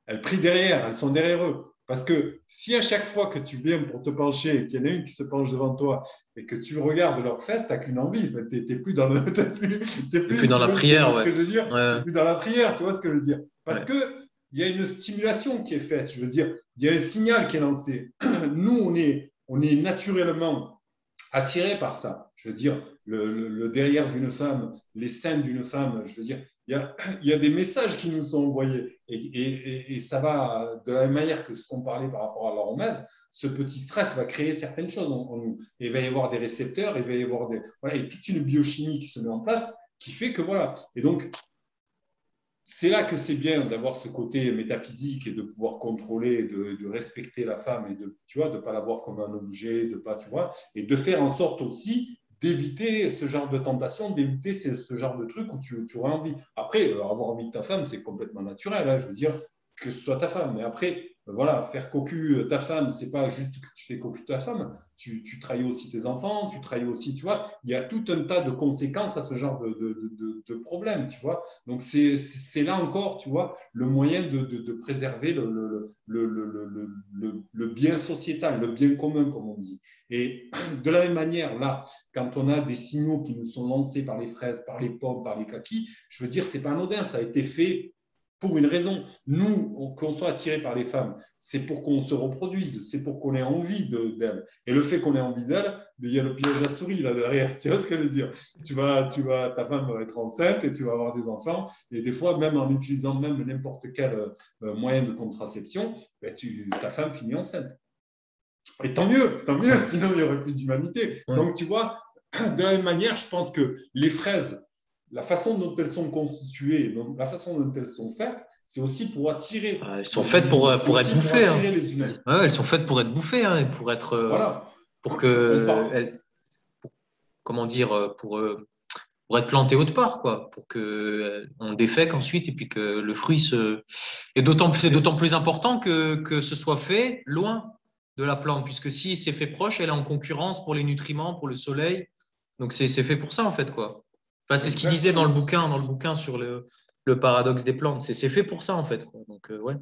Elles prient derrière, elles sont derrière eux. Parce que si à chaque fois que tu viens pour te pencher et qu'il y en a une qui se penche devant toi et que tu regardes leurs fesses, tu n'as qu'une envie. Tu n'es plus dans le. T'es Et puis plus, dans tu la vois prière, ce ouais. que je veux dire? Tu Ouais. n'es plus dans la prière, tu vois ce que je veux dire? Parce Ouais. qu'il y a une stimulation qui est faite. Je veux dire, il y a un signal qui est lancé. Nous, on est naturellement attiré par ça. Je veux dire, le derrière d'une femme, les seins d'une femme, je veux dire, il y a des messages qui nous sont envoyés. Et ça va, de la même manière que ce qu'on parlait par rapport à l'aromase, ce petit stress va créer certaines choses en nous. Et il va y avoir des récepteurs, il va y avoir voilà, et toute une biochimie qui se met en place qui fait que voilà. Et donc, c'est là que c'est bien d'avoir ce côté métaphysique et de pouvoir contrôler, de respecter la femme et de, tu vois, de pas la voir comme un objet, de pas, tu vois, et de faire en sorte aussi d'éviter ce genre de tentation, d'éviter ce genre de truc où tu auras envie. Après, avoir envie de ta femme, c'est complètement naturel, hein, je veux dire, que ce soit ta femme. Mais après, voilà, faire cocu ta femme, c'est pas juste que tu fais cocu ta femme, tu trahis aussi tes enfants, tu trahis aussi, tu vois, il y a tout un tas de conséquences à ce genre de problème, tu vois. Donc, c'est là encore, tu vois, le moyen de préserver le bien sociétal, le bien commun, comme on dit. Et de la même manière, là, quand on a des signaux qui nous sont lancés par les fraises, par les pommes, par les kakis, je veux dire, c'est pas anodin, ça a été fait pour une raison. Nous, qu'on soit attiré par les femmes, c'est pour qu'on se reproduise, c'est pour qu'on ait envie d'elles. Et le fait qu'on ait envie d'elles, il y a le piège à souris là derrière. Tu vois ce que je veux dire? Ta femme va être enceinte et tu vas avoir des enfants. Et des fois, même en utilisant même n'importe quel moyen de contraception, ben, ta femme finit enceinte. Et tant mieux, sinon il n'y aurait plus d'humanité. Ouais. Donc, tu vois, de la même manière, je pense que les fraises, la façon dont elles sont constituées, donc la façon dont elles sont faites, c'est aussi pour attirer Elles sont les faites animaux, c'est pour être aussi pour bouffées. Hein. attirer les humains. Ouais, elles sont faites pour être bouffées, hein, et pour être, Voilà. pour On parle. que, comment dire, pour être plantées autre part, quoi, pour que on défèque ensuite et puis que le fruit se. Et c'est d'autant plus important que ce soit fait loin de la plante, puisque si c'est fait proche, elle est en concurrence pour les nutriments, pour le soleil. Donc c'est fait pour ça en fait, quoi. Enfin, c'est ce qu'il disait Exactement. dans le bouquin sur le paradoxe des plantes. C'est fait pour ça en fait, quoi. Donc ouais.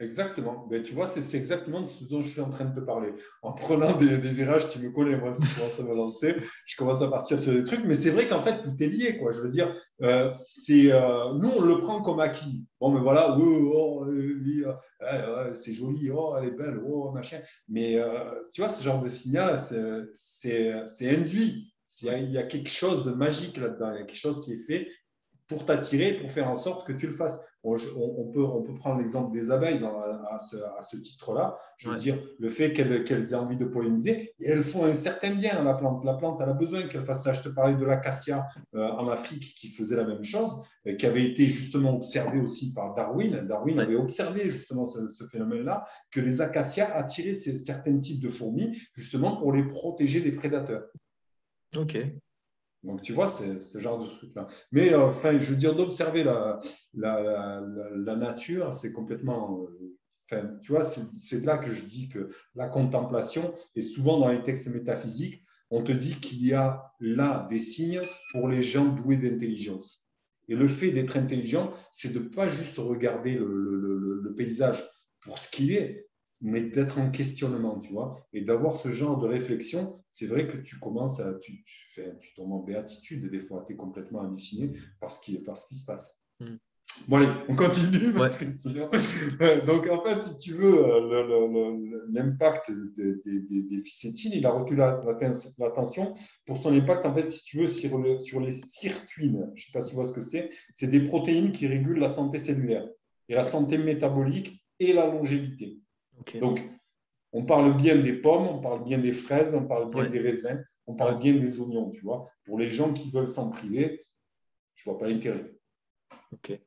Exactement. Ben, tu vois, c'est exactement de ce dont je suis en train de te parler. En prenant des virages, tu me connais, moi, si je commence à me lancer, je commence à partir sur des trucs. Mais c'est vrai qu'en fait, tout est lié, quoi. Je veux dire, nous, on le prend comme acquis. Bon, mais voilà, lui, c'est joli, oh, elle est belle, oh, machin. Mais tu vois, ce genre de signal, c'est induit. Il y a quelque chose de magique là-dedans. Il y a quelque chose qui est fait pour t'attirer, pour faire en sorte que tu le fasses. On peut prendre l'exemple des abeilles à ce titre-là. Je veux Ouais. dire, le fait qu'elles aient envie de polliniser, et elles font un certain bien à la plante. La plante, elle a besoin qu'elle fasse ça. Je te parlais de l'acacia en Afrique qui faisait la même chose, qui avait été justement observé aussi par Darwin. Darwin Ouais. avait observé justement ce phénomène-là, que les acacias attiraient certains types de fourmis, justement pour les protéger des prédateurs. Ok. Donc, tu vois, c'est ce genre de truc-là. Mais enfin, je veux dire, d'observer la nature, c'est complètement. Enfin, tu vois, c'est là que je dis que la contemplation, et souvent dans les textes métaphysiques, on te dit qu'il y a là des signes pour les gens doués d'intelligence. Et le fait d'être intelligent, c'est de ne pas juste regarder le paysage pour ce qu'il est, mais d'être en questionnement, tu vois, et d'avoir ce genre de réflexion. C'est vrai que tu commences à, tu tombes en béatitude des fois, tu es complètement halluciné par ce qui se passe. Mm. Bon, allez, on continue Ouais. parce que donc, en fait, si tu veux, l'impact des ficétines, il a retenu l'attention pour son impact, en fait, si tu veux, sur les sirtuines. Je ne sais pas si tu vois ce que c'est. C'est des protéines qui régulent la santé cellulaire et la santé métabolique et la longévité. Ok. Donc, on parle bien des pommes, on parle bien des fraises, on parle bien Ouais. des raisins, on Ouais. parle bien des oignons, tu vois. Pour les gens qui veulent s'en priver, je ne vois pas l'intérêt. Ok.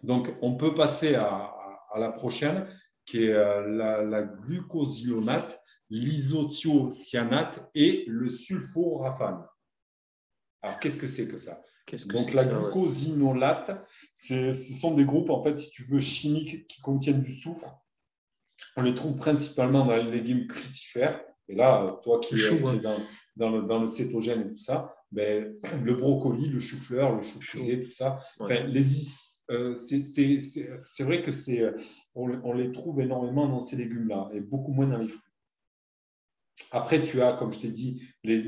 Donc, on peut passer à la prochaine, qui est la glucosinolate, l'isothiocyanate et le sulforafane. Alors, qu'est-ce que c'est que ça? Qu'est-ce que Donc, c'est que la ça? Ouais. glucosinolate, ce sont des groupes, en fait, si tu veux, chimiques qui contiennent du soufre. On les trouve principalement dans les légumes crucifères. Et là, toi Le qui chou, es ouais. dans le cétogène et tout ça, ben, le brocoli, le chou-fleur, le chou Chou. frisé, tout ça, Ouais. enfin, c'est vrai que on les trouve énormément dans ces légumes-là et beaucoup moins dans les fruits. Après, tu as, comme je t'ai dit, les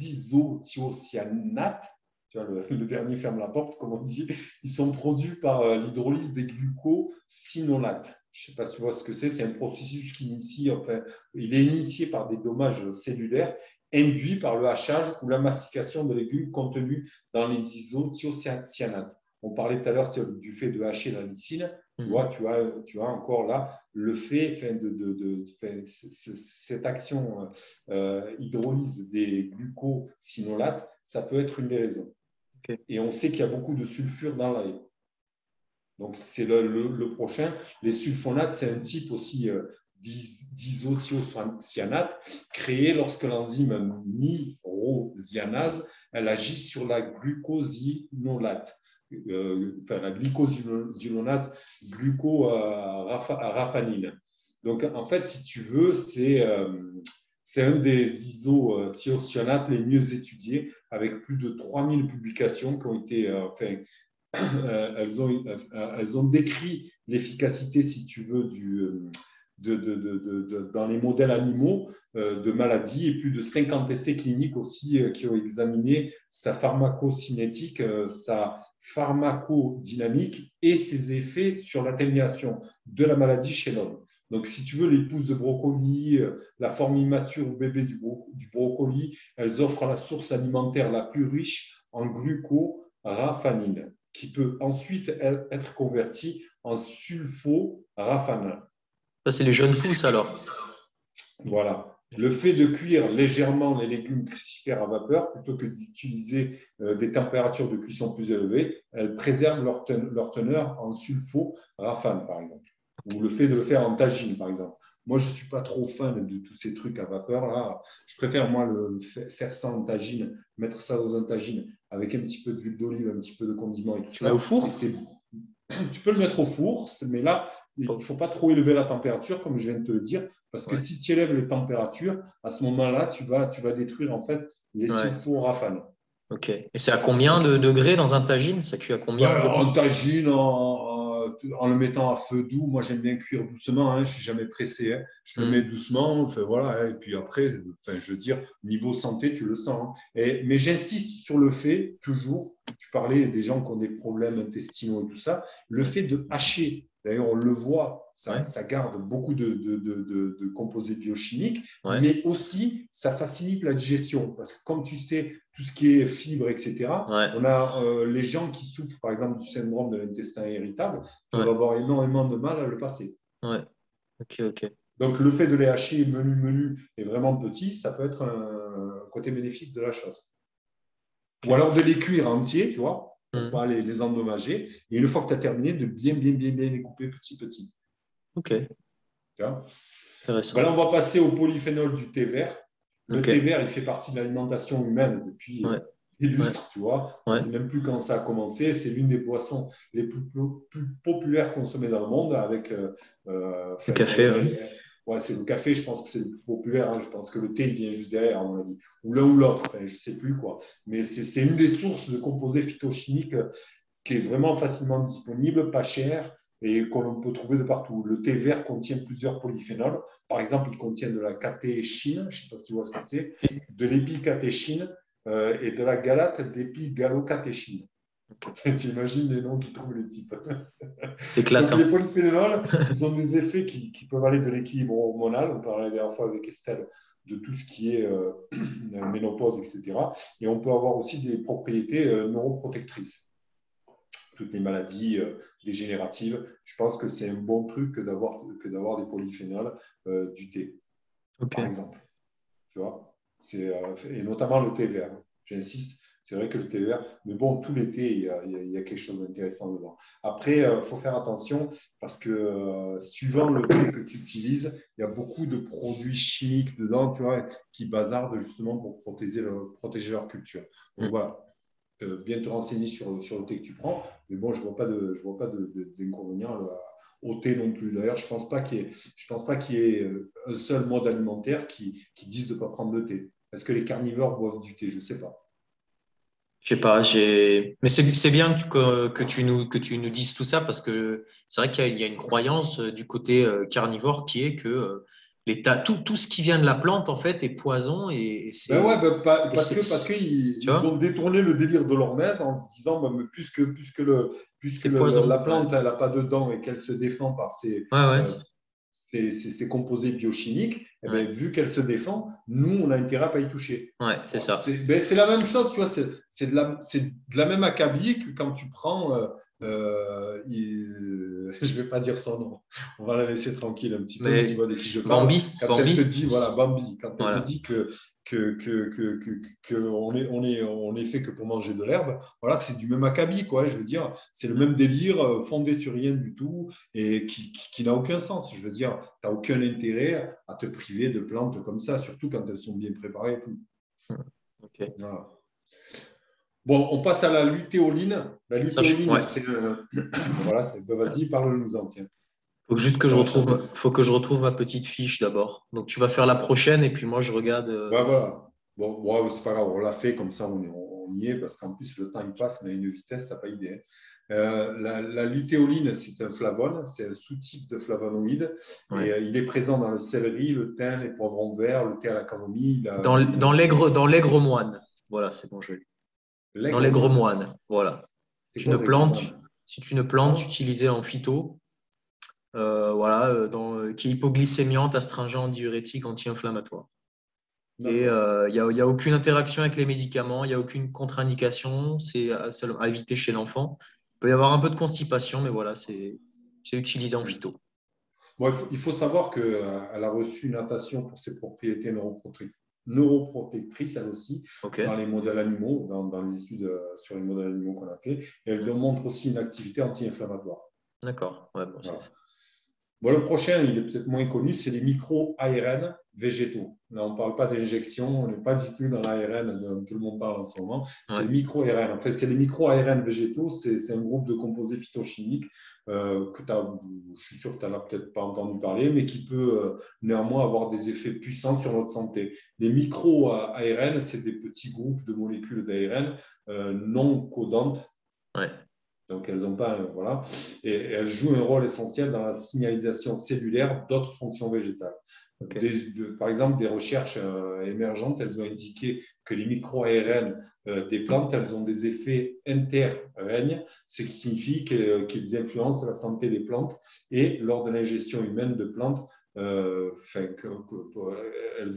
isothiocyanates. Tu vois, le dernier ferme la porte, comme on dit. Ils sont produits par l'hydrolyse des glucosinolates. Je ne sais pas si tu vois ce que c'est. C'est un processus il est initié par des dommages cellulaires induits par le hachage ou la mastication de légumes contenus dans les isothiocyanates. On parlait tout à l'heure du fait de hacher la lysine. Tu vois, tu as encore là le fait cette action hydrolyse des glucosinolates, ça peut être une des raisons. Okay. Et on sait qu'il y a beaucoup de sulfure dans l'air. Donc, c'est le prochain. Les sulfonates, c'est un type aussi d'isothiocyanate créé lorsque l'enzyme myrosianase elle agit sur la glucosinolate. La glycosinolate glucoraphanine. Donc, en fait, si tu veux, c'est un des isothiocyanates les mieux étudiés, avec plus de 3000 publications qui ont été, elles ont décrit l'efficacité, si tu veux, dans les modèles animaux de maladies et plus de 50 essais cliniques aussi qui ont examiné sa pharmacocinétique, sa pharmacodynamique et ses effets sur l'atténuation de la maladie chez l'homme. Donc, si tu veux, les pousses de brocoli, la forme immature ou bébé du brocoli, elles offrent la source alimentaire la plus riche en glucoraphanine, qui peut ensuite être convertie en sulforaphanine. Ça, c'est les jeunes pousses alors. Voilà. Le fait de cuire légèrement les légumes crucifères à vapeur, plutôt que d'utiliser des températures de cuisson plus élevées, elles préservent leur teneur en sulforaphane, par exemple. Ou le fait de le faire en tagine, par exemple. Moi, je ne suis pas trop fan de tous ces trucs à vapeur là. Je préfère, moi, faire ça en tagine, mettre ça dans un tagine avec un petit peu d'huile d'olive, un petit peu de condiments et tout Tu mets ça. au four? Tu peux le mettre au four, mais là, il ne faut pas trop élever la température, comme je viens de te le dire, parce que si tu élèves les températures, à ce moment-là, tu vas détruire en fait les sulforaphanes. Ok. Et c'est à combien de degrés dans un tagine? Ça cuit à combien environ? En tagine, en le mettant à feu doux, moi j'aime bien cuire doucement, je ne suis jamais pressé, je le mets doucement, enfin, voilà, et puis après, je veux dire, niveau santé, tu le sens. Mais j'insiste sur le fait, toujours, tu parlais des gens qui ont des problèmes intestinaux et tout ça, le fait de hacher. D'ailleurs, on le voit, ça garde beaucoup de composés biochimiques, mais aussi ça facilite la digestion. Parce que comme tu sais, tout ce qui est fibres, etc., on a les gens qui souffrent, par exemple, du syndrome de l'intestin irritable, peuvent avoir énormément de mal à le passer. Ouais, ok. Donc, le fait de les hacher menu et vraiment petit, ça peut être un côté bénéfique de la chose. Ou alors de les cuire entiers, tu vois, pour ne pas les endommager. Et une fois que tu as terminé, de bien les couper petit. Ok, Tu vois. intéressant. Là, on va passer au polyphénol du thé vert. Le thé vert, il fait partie de l'alimentation humaine depuis des lustres, tu vois. On ne sait même plus quand ça a commencé. C'est l'une des boissons les plus populaires consommées dans le monde avec le café. c'est le café, je pense que c'est le plus populaire. Je pense que le thé, il vient juste derrière, à mon avis. Ou l'un ou l'autre, je ne sais plus quoi. Mais c'est une des sources de composés phytochimiques qui est vraiment facilement disponible, pas cher et qu'on peut trouver de partout. Le thé vert contient plusieurs polyphénols. Par exemple, il contient de la catéchine, je ne sais pas si tu vois ce que c'est, de l'épicatéchine et de la galate d'épigalocatéchine. Tu imagines les noms qu'ils trouvent les types. C'est éclatant. Donc, les polyphénols, ils ont des effets qui peuvent aller de l'équilibre hormonal. On parlait la dernière fois avec Estelle de tout ce qui est ménopause, etc. Et on peut avoir aussi des propriétés neuroprotectrices. Toutes les maladies dégénératives, je pense que c'est un bon truc que d'avoir des polyphénols du thé, par exemple. Tu vois, et notamment le thé vert. J'insiste, c'est vrai que le thé vert, mais bon, tous les thés, il y a quelque chose d'intéressant dedans. Après, il faut faire attention parce que suivant le thé que tu utilises, il y a beaucoup de produits chimiques dedans, tu vois, qui bazardent justement pour protéger leur culture. Donc voilà. Bien te renseigner sur le thé que tu prends. Mais bon, je ne vois pas d'inconvénient au thé non plus. D'ailleurs, je ne pense pas qu'il y ait un seul mode alimentaire qui dise de ne pas prendre de thé. Est-ce que les carnivores boivent du thé? Je ne sais pas. Je sais pas, mais c'est bien que tu nous dises tout ça parce que c'est vrai qu'il y a une croyance du côté carnivore qui est que tout ce qui vient de la plante en fait est poison et Ben ouais, parce tu qu'ils vois, ont détourné le délire de l'hormèse en se disant mais puisque c'est poison. la plante elle n'a pas de dents et qu'elle se défend par Ouais, ces composés biochimiques, eh ben, ouais, vu qu'elle se défend, nous, on a intérêt à ne pas y toucher. c'est ça. C'est la même chose, tu vois, c'est de la même acabit que quand tu prends, je ne vais pas dire son nom, on va la laisser tranquille un petit peu, mais tu Mais vois de qui je parle. Quand elle te dit, voilà, Bambi, quand elle te dit on est fait que pour manger de l'herbe, voilà, c'est du même acabit, quoi. Je veux dire, c'est le même délire fondé sur rien du tout et qui n'a aucun sens. Je veux dire, tu n'as aucun intérêt à te priver de plantes comme ça, surtout quand elles sont bien préparées et tout. Ok. Voilà. Bon, on passe à la lutéoline. La lutéoline, c'est voilà, vas-y, parle-nous-en, tiens. Faut que je retrouve ma petite fiche d'abord. Donc tu vas faire la prochaine et puis moi je regarde. Ben voilà. Bon, ouais, c'est pas grave, on l'a fait comme ça, on y est, parce qu'en plus, le temps il passe, mais à une vitesse, tu n'as pas idée. La lutéoline, c'est un flavone, c'est un sous-type de flavonoïde. Ouais. Et il est présent dans le céleri, le thym, les poivrons verts, le thé à la camomille. Dans l'aigre moine. Voilà, c'est bon, je l'ai. Dans L'aigre l'aigre moine. moine. Voilà. C'est C'est quoi une l'aigre plante, moine? c'est une plante Ah, utilisée en phyto, voilà, qui est hypoglycémiante, astringente, diurétique, anti-inflammatoire. Et d'accord. il y a aucune interaction avec les médicaments, il n'y a aucune contre-indication, c'est à éviter chez l'enfant. Il peut y avoir un peu de constipation, mais voilà, c'est utilisé en phyto. Bon, il faut savoir qu'elle a reçu une notation pour ses propriétés neuroprotectrices, elle aussi, OK? dans les modèles animaux, dans les études sur les modèles animaux qu'on a fait. Et elle démontre aussi une activité anti-inflammatoire. D'accord. Ouais, bon, Voilà. Bon, le prochain, il est peut-être moins connu, c'est les micro-ARN végétaux. Là, on ne parle pas d'injection, on n'est pas du tout dans l'ARN dont tout le monde parle en ce moment. C'est ouais. les micro-ARN. En fait, c'est les micro-ARN végétaux, c'est un groupe de composés phytochimiques je suis sûr que tu n'en as peut-être pas entendu parler, mais qui peut néanmoins avoir des effets puissants sur notre santé. Les micro-ARN, c'est des petits groupes de molécules d'ARN non codantes. Ouais. Donc, elles ont pas, voilà, et elles jouent un rôle essentiel dans la signalisation cellulaire d'autres fonctions végétales. OK. Par exemple, des recherches émergentes, elles ont indiqué que les micro-ARN des plantes, elles ont des effets interrègnes, ce qui signifie qu'ils influencent la santé des plantes et lors de l'ingestion humaine de plantes, elles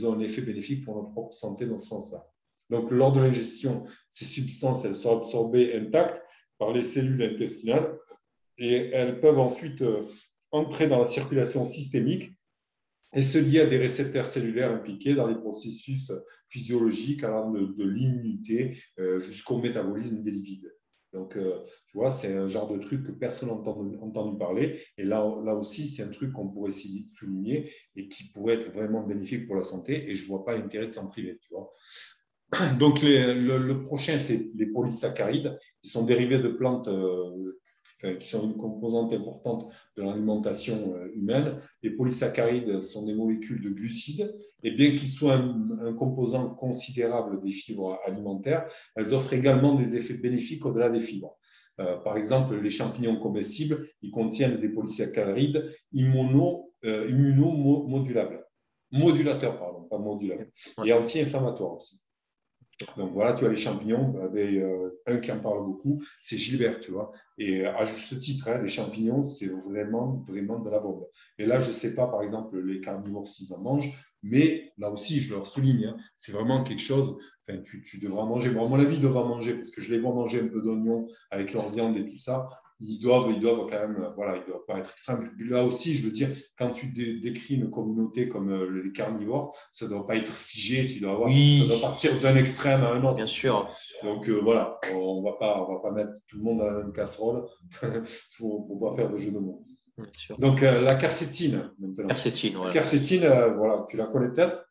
ont un effet bénéfique pour notre propre santé dans ce sens-là. Donc, lors de l'ingestion, ces substances, elles sont absorbées intactes par les cellules intestinales et elles peuvent ensuite entrer dans la circulation systémique et se lier à des récepteurs cellulaires impliqués dans les processus physiologiques allant de l'immunité jusqu'au métabolisme des lipides. Donc, tu vois, c'est un genre de truc que personne n'a entendu parler. Et là aussi, c'est un truc qu'on pourrait souligner et qui pourrait être vraiment bénéfique pour la santé. Et je ne vois pas l'intérêt de s'en priver, tu vois. Donc, le prochain, c'est les polysaccharides. Ils sont dérivés de plantes qui sont une composante importante de l'alimentation humaine. Les polysaccharides sont des molécules de glucides. Et bien qu'ils soient un composant considérable des fibres alimentaires, elles offrent également des effets bénéfiques au-delà des fibres. Par exemple, les champignons comestibles, ils contiennent des polysaccharides immunomodulateurs, pardon, pas modulables, Ouais. et anti-inflammatoires aussi. Donc voilà, tu as les champignons, un qui en parle beaucoup, c'est Gilbert, tu vois. Et à juste titre, hein, les champignons, c'est vraiment, vraiment de la bombe. Et là, je ne sais pas, par exemple, les carnivores s'ils en mangent, mais là aussi, je leur souligne, hein, c'est vraiment quelque chose, enfin, tu devras manger. Bon, à mon avis, ils doivent en manger, parce que je les vois manger un peu d'oignon avec leur viande et tout ça. Ils doivent quand même, voilà, ils doivent pas être extrêmes. Là aussi, je veux dire, quand tu décris une communauté comme les carnivores, ça ne doit pas être figé, ça doit Oui, partir d'un extrême à un bien autre. Tu vois. sûr. Donc voilà, on va pas mettre tout le monde dans la même casserole pour pas faire de jeu de mots. Bien sûr. Donc la quercétine maintenant. Quercétine, La voilà. quercétine, voilà, tu la connais peut-être.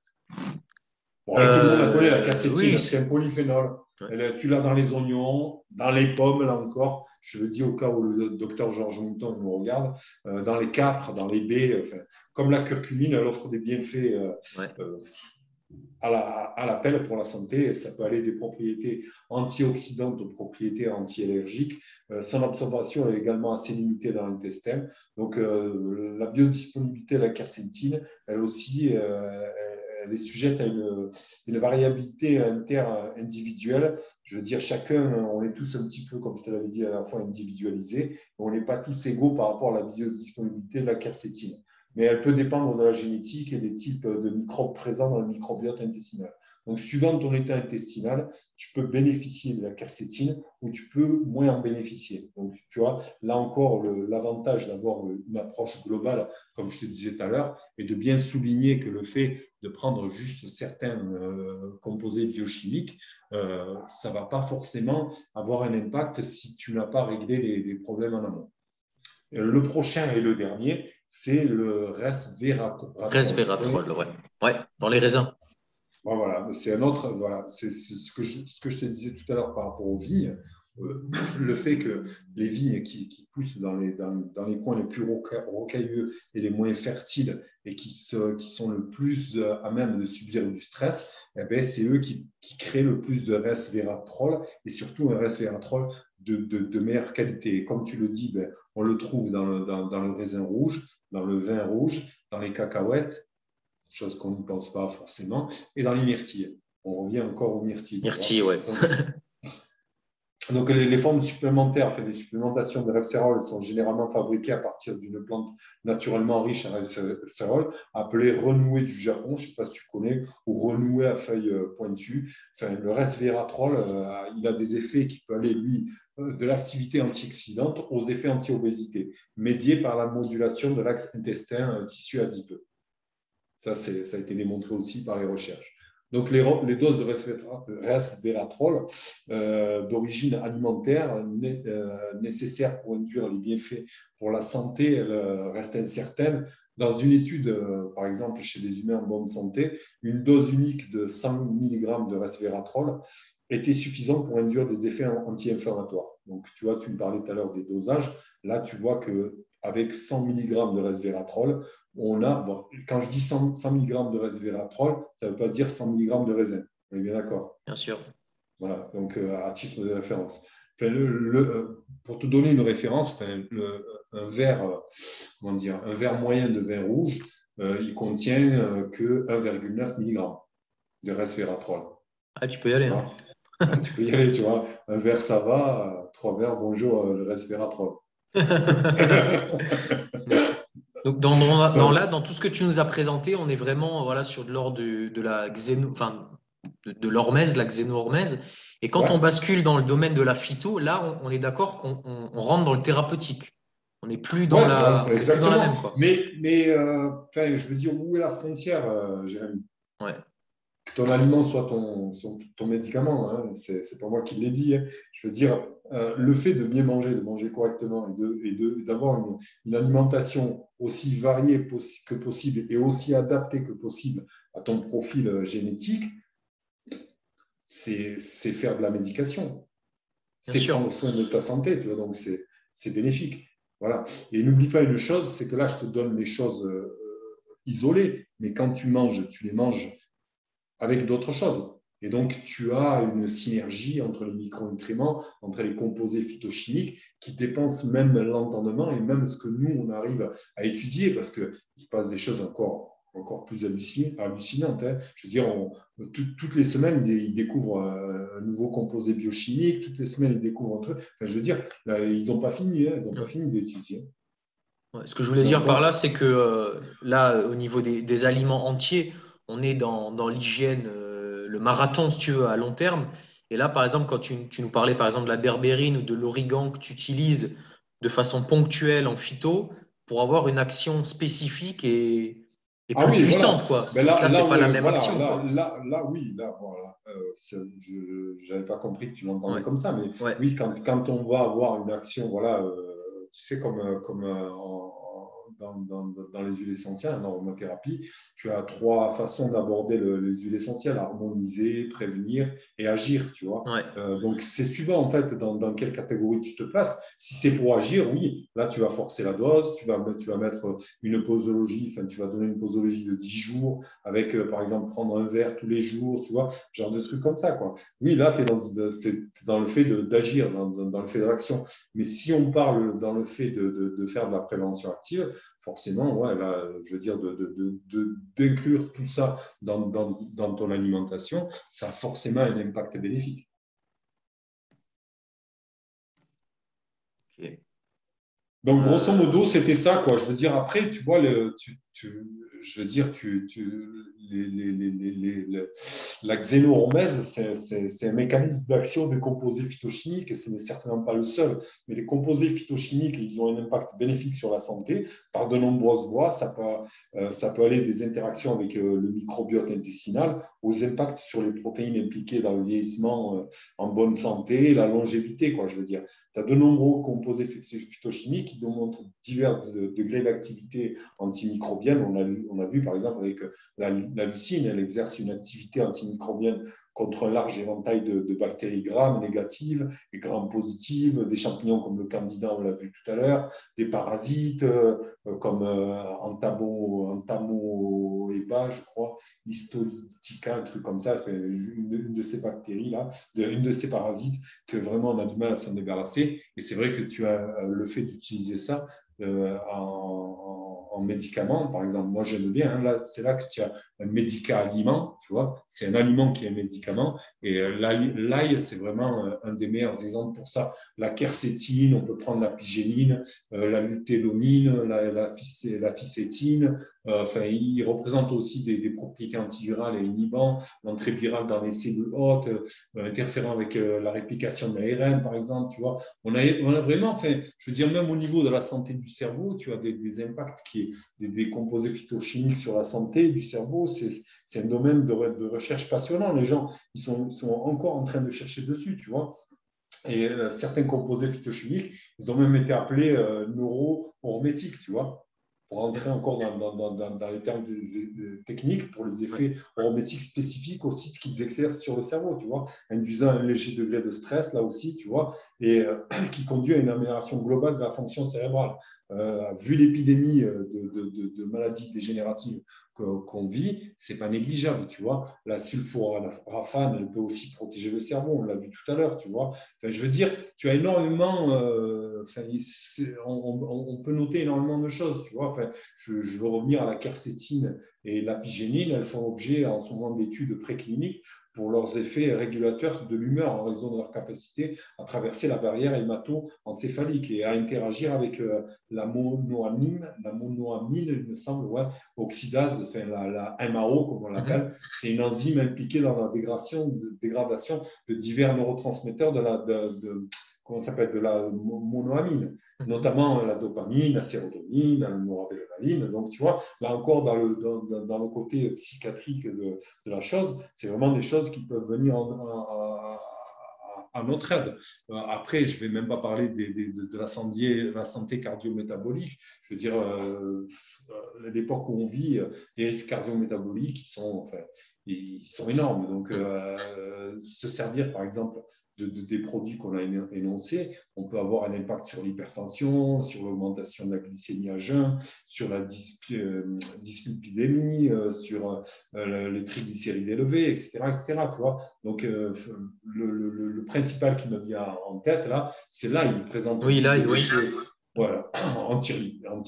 Bon, tout le monde la connaît, la Oui, quercétine, c'est un polyphénol. ouais. Tu l'as dans les oignons, dans les pommes, là encore. Je le dis au cas où le docteur Georges Mouton nous regarde. Dans les capres, dans les baies. Comme la curculine, elle offre des bienfaits Ouais. à l'appel pour la santé. Ça peut aller des propriétés antioxydantes aux propriétés anti-allergiques. Son absorption est également assez limitée dans l'intestin. Donc, la biodisponibilité de la quercétine, elle aussi, elle est sujette à une variabilité inter-individuelle. Je veux dire, chacun, on est tous un petit peu, comme je te l'avais dit à la fois, individualisés. On n'est pas tous égaux par rapport à la biodisponibilité de la quercétine. Mais elle peut dépendre de la génétique et des types de microbes présents dans le microbiote intestinal. Donc, suivant ton état intestinal, tu peux bénéficier de la quercétine ou tu peux moins en bénéficier. Donc, tu vois, là encore, l'avantage d'avoir une approche globale, comme je te disais tout à l'heure, est de bien souligner que le fait de prendre juste certains composés biochimiques, ça ne va pas forcément avoir un impact si tu n'as pas réglé les problèmes en amont. Le prochain et le dernier, c'est le resveratrol. Resveratrol, ouais. Ouais, dans les raisins. Voilà, c'est un autre. Voilà, c'est ce que je te disais tout à l'heure par rapport aux vignes. le fait que les vignes qui poussent dans les coins les plus rocailleux et les moins fertiles et qui sont le plus à même de subir du stress, eh ben, c'est eux qui créent le plus de resveratrol et surtout un resveratrol de meilleure qualité. Et comme tu le dis, ben, on le trouve dans le raisin rouge, dans le vin rouge, dans les cacahuètes, chose qu'on n'y pense pas forcément, et dans les myrtilles. On revient encore aux myrtilles. Myrtille, ouais. Donc, les formes supplémentaires, les supplémentations de resveratrol sont généralement fabriquées à partir d'une plante naturellement riche en resveratrol, appelée renouée du Japon, je ne sais pas si tu connais, ou renouée à feuilles pointues. Enfin, le resveratrol, il a des effets qui peuvent aller, lui, de l'activité antioxydante aux effets anti-obésité, médiés par la modulation de l'axe intestin-tissu adipeux. Ça a été démontré aussi par les recherches. Donc, les doses de resveratrol d'origine alimentaire nécessaires pour induire les bienfaits pour la santé, elles restent incertaines. Dans une étude, par exemple, chez des humains en bonne santé, une dose unique de 100 mg de resveratrol était suffisante pour induire des effets anti-inflammatoires. Donc, tu vois, tu me parlais tout à l'heure des dosages. Là, tu vois qu'avec 100 mg de resveratrol, on a, bon, quand je dis 100 mg de resveratrol, ça ne veut pas dire 100 mg de raisin. On est bien d'accord? Bien sûr. Voilà, donc à titre de référence. Enfin, pour te donner une référence, un verre, un verre moyen de vin rouge, il contient que 1,9 mg de resveratrol. Ah, tu peux y aller. Hein. Tu peux y aller, tu vois. Un verre, ça va. 3 verres, bonjour, le resveratrol. Donc, dans tout ce que tu nous as présenté, on est vraiment voilà, sur de l'ordre de la de l'hormèse, la xénohormèse. Et quand on Ouais. bascule dans le domaine de la phyto, là, on est d'accord qu'on rentre dans le thérapeutique. On n'est plus Ouais, voilà, on n'est plus dans la exactement. même, quoi. Mais je veux dire, où est la frontière, Jérémy? Ouais, Que ton aliment soit ton médicament, hein, c'est pas moi qui l'ai dit. Hein. Je veux dire, le fait de bien manger, de manger correctement et d'avoir une alimentation aussi variée que possible et aussi adaptée que possible à ton profil génétique, c'est faire de la médication. bien C'est sûr. prendre soin de ta santé, tu vois, donc c'est bénéfique. Voilà. Et n'oublie pas une chose, c'est que là, je te donne les choses isolées, mais quand tu manges, tu les manges avec d'autres choses. Et donc, tu as une synergie entre les micronutriments, entre les composés phytochimiques qui dépensent même l'entendement et même ce que nous, on arrive à étudier parce qu'il se passe des choses encore plus hallucinantes. Hein. Je veux dire, toutes les semaines, ils découvrent un nouveau composé biochimique, toutes les semaines, ils découvrent un truc. Enfin, je veux dire, là, ils n'ont pas fini, hein, ils n'ont pas fini d'étudier. Ouais, ce que je voulais Donc, dire par là, c'est que là, au niveau des aliments entiers, on est dans l'hygiène, le marathon, si tu veux, à long terme. Et là, par exemple, quand tu nous parlais, par exemple, de la berbérine ou de l'origan que tu utilises de façon ponctuelle en phyto pour avoir une action spécifique et ah plus oui, voilà. puissante, quoi. Ben Donc là, c'est pas la même voilà, action, quoi. oui, là, voilà. Je n'avais pas compris que tu l'entendais Ouais, comme ça, mais ouais, oui, quand on va avoir une action, voilà, tu sais, comme dans les huiles essentielles, en aromathérapie, tu as trois façons d'aborder les huiles essentielles, harmoniser, prévenir et agir, tu vois. ouais. Donc, c'est suivant, en fait, dans quelle catégorie tu te places. Si c'est pour agir, oui, là, tu vas forcer la dose, tu vas mettre une posologie, enfin, tu vas donner une posologie de 10 jours avec, par exemple, prendre un verre tous les jours, tu vois, genre de trucs comme ça, quoi. Oui, là, tu es dans le fait d'agir, dans le fait de l'action. Mais si on parle dans le fait de faire de la prévention active, forcément, ouais, là, je veux dire, d'inclure tout ça dans ton alimentation, ça a forcément un impact bénéfique. Ok. Donc, grosso modo, c'était ça, quoi. Je veux dire, après, tu vois, je veux dire, la xénohormèse, c'est un mécanisme d'action des composés phytochimiques et ce n'est certainement pas le seul. Mais les composés phytochimiques, ils ont un impact bénéfique sur la santé par de nombreuses voies. Ça peut aller des interactions avec le microbiote intestinal aux impacts sur les protéines impliquées dans le vieillissement en bonne santé, la longévité, quoi, je veux dire. Tu as de nombreux composés phytochimiques qui démontrent divers degrés d'activité antimicrobienne antimicrobienne. On a vu par exemple avec la lysine, elle exerce une activité antimicrobienne contre un large éventail de bactéries gram négatives et gram positives, des champignons comme le candida, on l'a vu tout à l'heure, des parasites comme Entamoeba, je crois, Histolytica, un truc comme ça, une de ces bactéries-là, une de ces parasites que vraiment on a du mal à s'en débarrasser. Et c'est vrai que tu as le fait d'utiliser ça en médicament, par exemple. Moi, j'aime bien. Hein, là, c'est là que tu as un médicament, tu vois. C'est un aliment qui est un médicament. Et l'ail, c'est vraiment un des meilleurs exemples pour ça. La quercétine, on peut prendre la pygéline, la lutélonine, la ficétine. Enfin, il représente aussi des propriétés antivirales et inhibants, l'entrée virale dans les cellules hôtes, interférant avec la réplication de l'ARN, par exemple, tu vois. On a vraiment, enfin, je veux dire, même au niveau de la santé du cerveau, tu as des impacts des composés phytochimiques sur la santé du cerveau. C'est un domaine de recherche passionnant. Les gens, ils sont encore en train de chercher dessus, tu vois. Et certains composés phytochimiques, ils ont même été appelés neurohormétiques, tu vois, pour entrer encore dans les termes techniques, pour les effets hormétiques spécifiques au site qu'ils exercent sur le cerveau, tu vois, induisant un léger degré de stress, là aussi, tu vois, et qui conduit à une amélioration globale de la fonction cérébrale. Vu l'épidémie de maladies dégénératives qu'on vit, c'est pas négligeable, tu vois. La sulforaphane, elle peut aussi protéger le cerveau, on l'a vu tout à l'heure, tu vois. Enfin, je veux dire, tu as énormément, on peut noter énormément de choses, tu vois. Enfin, je veux revenir à la quercétine et l'apigénine, elles font l'objet en ce moment d'études précliniques pour leurs effets régulateurs de l'humeur en raison de leur capacité à traverser la barrière hémato-encéphalique et à interagir avec la monoamine, il me semble, ouais, oxydase, enfin la MAO, comme on l'appelle. C'est une enzyme impliquée dans la dégradation de divers neurotransmetteurs comment ça s'appelle, de la monoamine, notamment la dopamine, la sérotonine, la noradrénaline. Donc, tu vois, là encore, dans le côté psychiatrique de la chose, c'est vraiment des choses qui peuvent venir à notre aide. Après, je ne vais même pas parler de la santé cardio-métabolique. Je veux dire, l'époque où on vit, les risques cardio-métaboliques, ils sont énormes. Donc, se servir, par exemple, des produits qu'on a énoncés, on peut avoir un impact sur l'hypertension, sur l'augmentation de la glycémie à jeun, sur la dyslipidémie, sur les triglycérides élevés, etc., etc. Tu vois. Donc, le principal qui me vient en tête, là, c'est là, il présente Oui, lui là, des oui. effets voilà,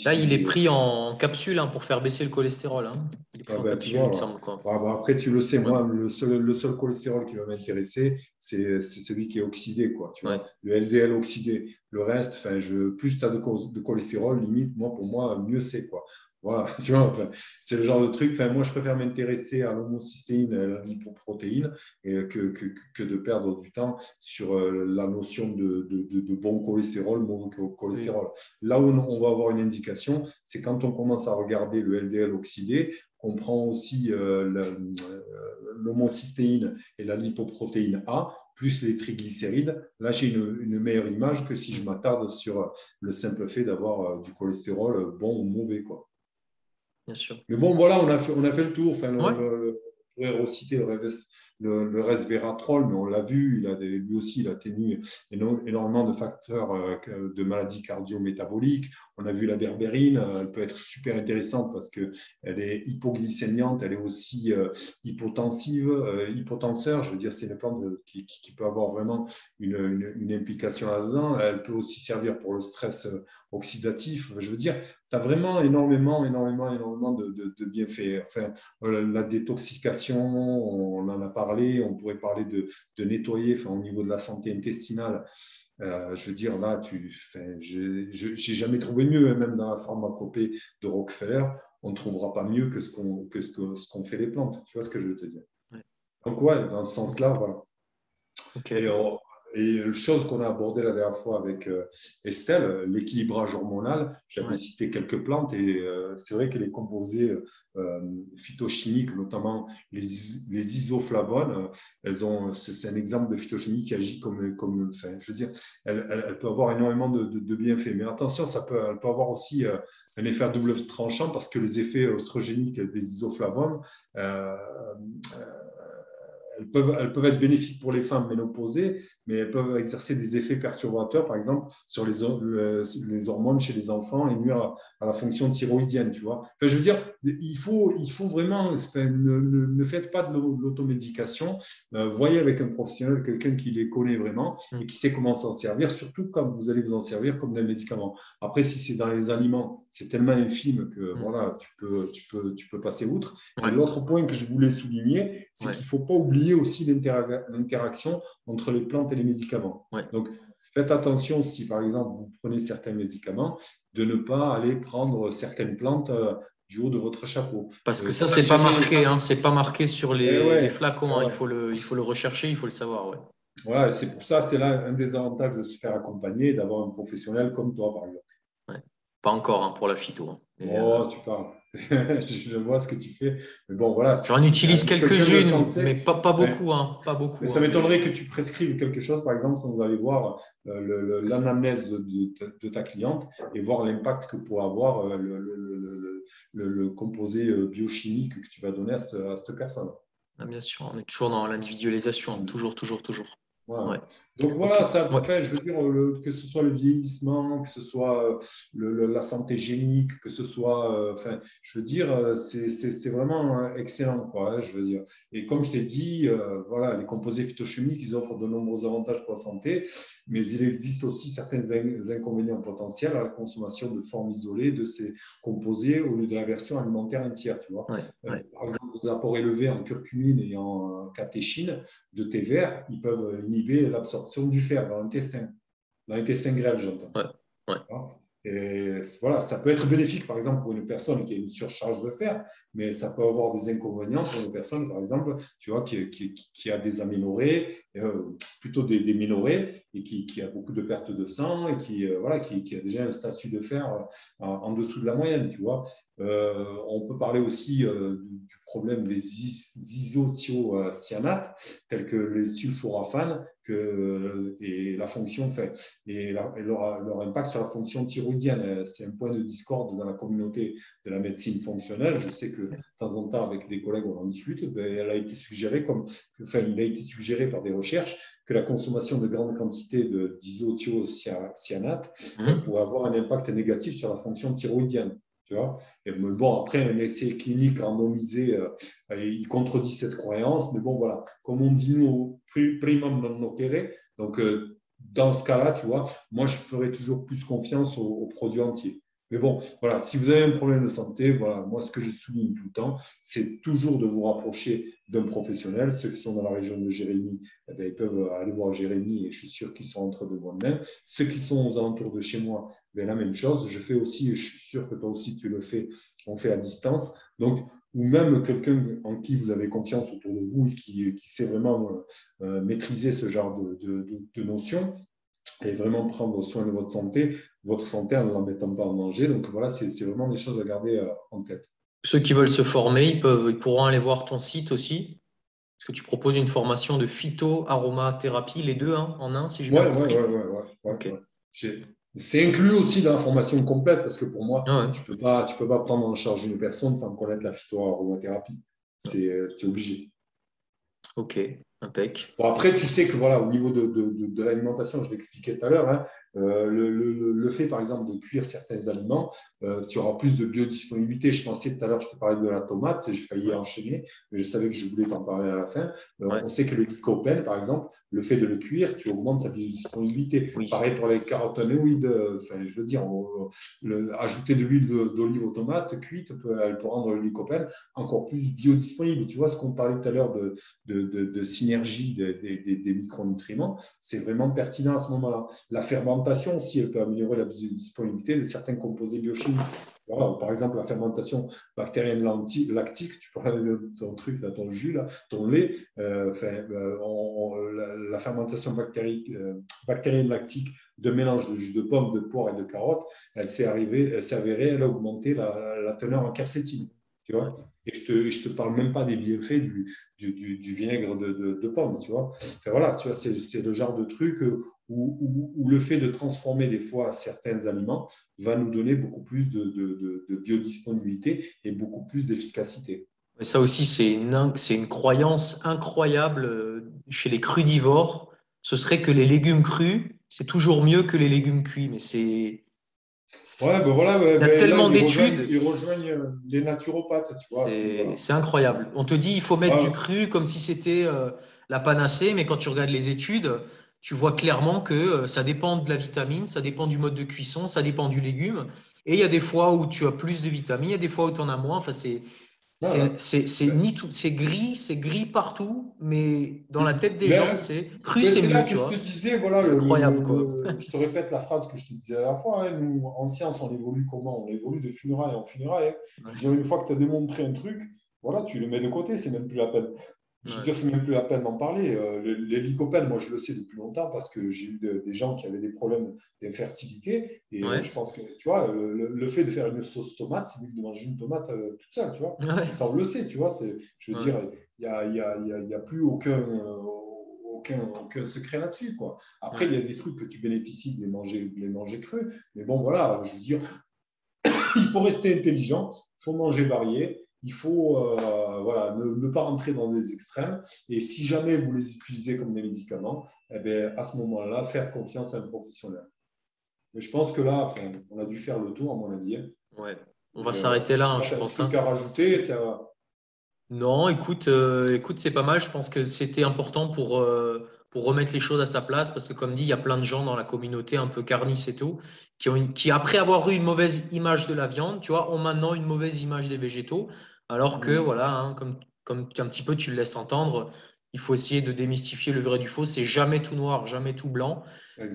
Là, il est pris en capsule hein, pour faire baisser le cholestérol. Hein. Il est pris en ben, tu capsule, il vois, me semble. Quoi. après, tu le sais, Ouais. moi, le seul cholestérol qui va m'intéresser, c'est celui qui est oxydé, quoi, tu Ouais. vois, le LDL oxydé. Le reste, plus tu as de cholestérol, limite, pour moi, mieux c'est, quoi. Voilà, tu vois, c'est le genre de truc. Moi, je préfère m'intéresser à l'homocystéine et à la lipoprotéine que de perdre du temps sur la notion de bon cholestérol, mauvais cholestérol. Oui. Là où on va avoir une indication, c'est quand on commence à regarder le LDL oxydé, on prend aussi l'homocystéine et la lipoprotéine A, plus les triglycérides. Là, j'ai une meilleure image que si je m'attarde sur le simple fait d'avoir du cholestérol bon ou mauvais, quoi. Bien sûr. Mais bon, voilà, on a fait le tour. Ouais. Je pourrais reciter le resveratrol, mais on l'a vu, lui aussi, il atténue énormément de facteurs de maladies cardio-métaboliques. On a vu la berbérine, elle peut être super intéressante parce qu'elle est hypoglycémiante, elle est aussi hypotensive, hypotenseur. Je veux dire, c'est une plante qui peut avoir vraiment une implication là-dedans. Elle peut aussi servir pour le stress oxydatif. Je veux dire, tu as vraiment énormément de bienfaits. Enfin, la détoxication, on en a parlé, on pourrait parler de nettoyer au niveau de la santé intestinale. Je veux dire, là, j'ai jamais trouvé mieux, hein, même dans la pharmacopée de Rockefeller, on ne trouvera pas mieux que ce qu'on fait les plantes. Tu vois ce que je veux te dire? Ouais. Donc, ouais, dans ce sens-là, voilà. Ok. Et et chose qu'on a abordée la dernière fois avec Estelle, l'équilibrage hormonal, j'avais Ouais. cité quelques plantes et c'est vrai que les composés phytochimiques, notamment les isoflavones, c'est un exemple de phytochimie qui agit comme enfin, je veux dire, elle peut avoir énormément de bienfaits. Mais attention, elle peut avoir aussi un effet à double tranchant parce que les effets oestrogéniques des isoflavones, euh, elles peuvent être bénéfiques pour les femmes ménopausées, mais elles peuvent exercer des effets perturbateurs, par exemple, sur les hormones chez les enfants et nuire à la fonction thyroïdienne, tu vois. Enfin, je veux dire, il faut vraiment, enfin, ne faites pas de l'automédication, voyez avec un professionnel, quelqu'un qui les connaît vraiment et qui sait comment s'en servir, surtout quand vous allez vous en servir comme d'un médicament. Après, si c'est dans les aliments, c'est tellement infime que voilà, tu peux passer outre. Et Ouais. l'autre point que je voulais souligner, c'est Ouais. qu'il ne faut pas oublier aussi l'interaction entre les plantes et les médicaments. Ouais. Donc, faites attention si, par exemple, vous prenez certains médicaments, de ne pas aller prendre certaines plantes du haut de votre chapeau. Parce que ça, c'est Si pas jamais… marqué, hein, c'est pas marqué sur les Ouais, flacons, hein. ouais. Il faut le rechercher, il faut le savoir. Ouais. Ouais, c'est pour ça, c'est là un des avantages de se faire accompagner et d'avoir un professionnel comme toi, par exemple. Ouais. Pas encore, hein, pour la phyto, hein. Et, Oh, tu parles. Je vois ce que tu fais. Mais bon, voilà, j'en si tu es utilise quelqu'un de quelques-unes, mais sensé, pas mais beaucoup, hein, pas Mais beaucoup, ça hein, m'étonnerait que tu prescrives quelque chose, par exemple, sans aller voir l'anamnèse de ta cliente et voir l'impact que pourrait avoir le composé biochimique que tu vas donner à cette personne. Ah, bien sûr, on est toujours dans l'individualisation, hein, toujours, toujours, toujours. Ouais. Voilà. Donc Ok. voilà, ça, Ouais. enfin, je veux dire, que ce soit le vieillissement, que ce soit la santé génique, que ce soit, enfin, je veux dire, c'est vraiment excellent, quoi, hein, je veux dire. Et comme je t'ai dit, voilà, les composés phytochimiques, ils offrent de nombreux avantages pour la santé, mais il existe aussi certains inconvénients potentiels à la consommation de formes isolées de ces composés au lieu de la version alimentaire entière, tu vois. Ouais. Ouais. Par exemple, les apports élevés en curcumine et en catéchine de thé vert, ils peuvent inhiber l'absorption du fer dans l'intestin grêle, j'entends. Ouais. Ouais. Et voilà, ça peut être bénéfique, par exemple, pour une personne qui a une surcharge de fer, mais ça peut avoir des inconvénients pour une personne, par exemple, tu vois, qui a des aménorrhées, plutôt des ménorrhées, et qui a beaucoup de pertes de sang, et voilà, qui a déjà un statut de fer en dessous de la moyenne, tu vois. On peut parler aussi du problème des isothiocyanates, tels que les sulforaphanes, et la fonction, et leur impact sur la fonction thyroïdienne. C'est un point de discorde dans la communauté de la médecine fonctionnelle. Je sais que de temps en temps, avec des collègues, on en discute. Elle a été suggérée il a été suggéré par des recherches que la consommation de grandes quantités d'isothiocyanate pourrait avoir un impact négatif sur la fonction thyroïdienne. Tu vois. Et bon, après, un essai clinique randomisé, il contredit cette croyance, mais bon, voilà. Comme on dit, nous, primum non nocere, donc dans ce cas-là, tu vois, moi, je ferais toujours plus confiance aux produits entiers. Mais bon, voilà, si vous avez un problème de santé, voilà, moi, ce que je souligne tout le temps, c'est toujours de vous rapprocher d'un professionnel. Ceux qui sont dans la région de Jérémy, eh bien, ils peuvent aller voir Jérémy et je suis sûr qu'ils sont entre de bonnes mains. Ceux qui sont aux alentours de chez moi, bien, la même chose. Je fais aussi, je suis sûr que toi aussi tu le fais, on fait à distance. Donc, ou même quelqu'un en qui vous avez confiance autour de vous et qui sait vraiment maîtriser ce genre de notions et vraiment prendre soin de votre santé en ne la mettant pas en danger. Donc voilà, c'est vraiment des choses à garder en tête. Ceux qui veulent se former, ils pourront aller voir ton site aussi. Parce que tu proposes une formation de phyto-aromathérapie, les deux, hein, en un, si j'ai bien compris. Ok. Ouais. C'est inclus aussi dans la formation complète parce que pour moi, Ah ouais. tu peux pas prendre en charge une personne sans connaître la phytoaromathérapie. C'est obligé. Ok, impec. Bon, après, tu sais que voilà, au niveau de l'alimentation, je l'expliquais tout à l'heure, hein, le fait, par exemple, de cuire certains aliments, tu auras plus de biodisponibilité. Je pensais tout à l'heure, je te parlais de la tomate, j'ai failli Ouais. enchaîner, mais je savais que je voulais t'en parler à la fin. Ouais. On sait que le lycopène, par exemple, le fait de le cuire, tu augmentes sa biodisponibilité. Oui. Pareil pour les caroténoïdes, je veux dire, ajouter de l'huile d'olive aux tomates cuite, elle peut rendre le lycopène encore plus biodisponible. Tu vois ce qu'on parlait tout à l'heure de synergie des micronutriments, c'est vraiment pertinent à ce moment-là. La fermentation aussi, elle peut améliorer la disponibilité de certains composés biochimiques. Voilà, par exemple, la fermentation bactérienne lactique, tu parlais de ton truc, là, ton jus, là, ton lait, la fermentation bactérienne lactique de mélange de jus de pomme, de poire et de carotte, elle s'est avérée, elle a augmenté la teneur en quercétine. Tu Ouais. vois, et je te parle même pas des bienfaits du vinaigre de pomme, tu vois. Enfin, voilà, tu vois, c'est le genre de truc où le fait de transformer des fois certains aliments va nous donner beaucoup plus de biodisponibilité et beaucoup plus d'efficacité. Mais ça aussi, c'est une croyance incroyable chez les crudivores. Ce serait que les légumes crus, c'est toujours mieux que les légumes cuits. Mais Ouais, ben voilà, ouais, il y a ben là, tellement d'études, ils rejoignent les naturopathes, tu vois, à ce niveau-là. c'est incroyable. On te dit il faut mettre du Ouais, cru comme si c'était la panacée, mais quand tu regardes les études, tu vois clairement que ça dépend de la vitamine, ça dépend du mode de cuisson, ça dépend du légume. Et il y a des fois où tu as plus de vitamines, il y a des fois où tu en as moins. Enfin, ouais, ouais. Ben, c'est gris partout, mais dans la tête des gens, ben, c'est cru, ben, c'est c'est là mieux, que tu je te vois. disais, voilà, C'est incroyable, quoi. je te répète la phrase que je te disais à la fois, hein, nous, en science, on évolue comment? On évolue de funérailles en funérailles, hein. Je veux Ouais, dire, une fois que tu as démontré un truc, voilà, tu le mets de côté, c'est même plus la peine. Je veux ouais, dire, c'est même plus la peine d'en parler. Les lycopènes, moi, je le sais depuis longtemps parce que j'ai eu des gens qui avaient des problèmes d'infertilité. Et ouais, je pense que, tu vois, le fait de faire une sauce tomate, c'est mieux que de manger une tomate toute seule, tu vois. ouais, Et ça, on le sait, tu vois. Je veux ouais, dire, il y a plus aucun secret là-dessus, quoi. Après, il y ouais. a des trucs que tu bénéficies de les manger crus. Mais bon, voilà, je veux dire, il faut rester intelligent, il faut manger varié, il faut voilà, ne pas rentrer dans des extrêmes. Et si jamais vous les utilisez comme des médicaments, eh bien, à ce moment-là, faire confiance à un professionnel. Mais je pense que là, enfin, on a dû faire le tour, à mon avis, hein. Ouais. On va Et, s'arrêter je là, sais hein, pas, je tu as un pense, truc hein. à rajouter Non, écoute, c'est pas mal. Je pense que c'était important pour remettre les choses à sa place parce que, comme dit, il y a plein de gens dans la communauté un peu carnistes et tout, qui, après avoir eu une mauvaise image de la viande, tu vois, ont maintenant une mauvaise image des végétaux. Alors que, voilà, hein, comme un petit peu tu le laisses entendre, il faut essayer de démystifier le vrai du faux. C'est jamais tout noir, jamais tout blanc.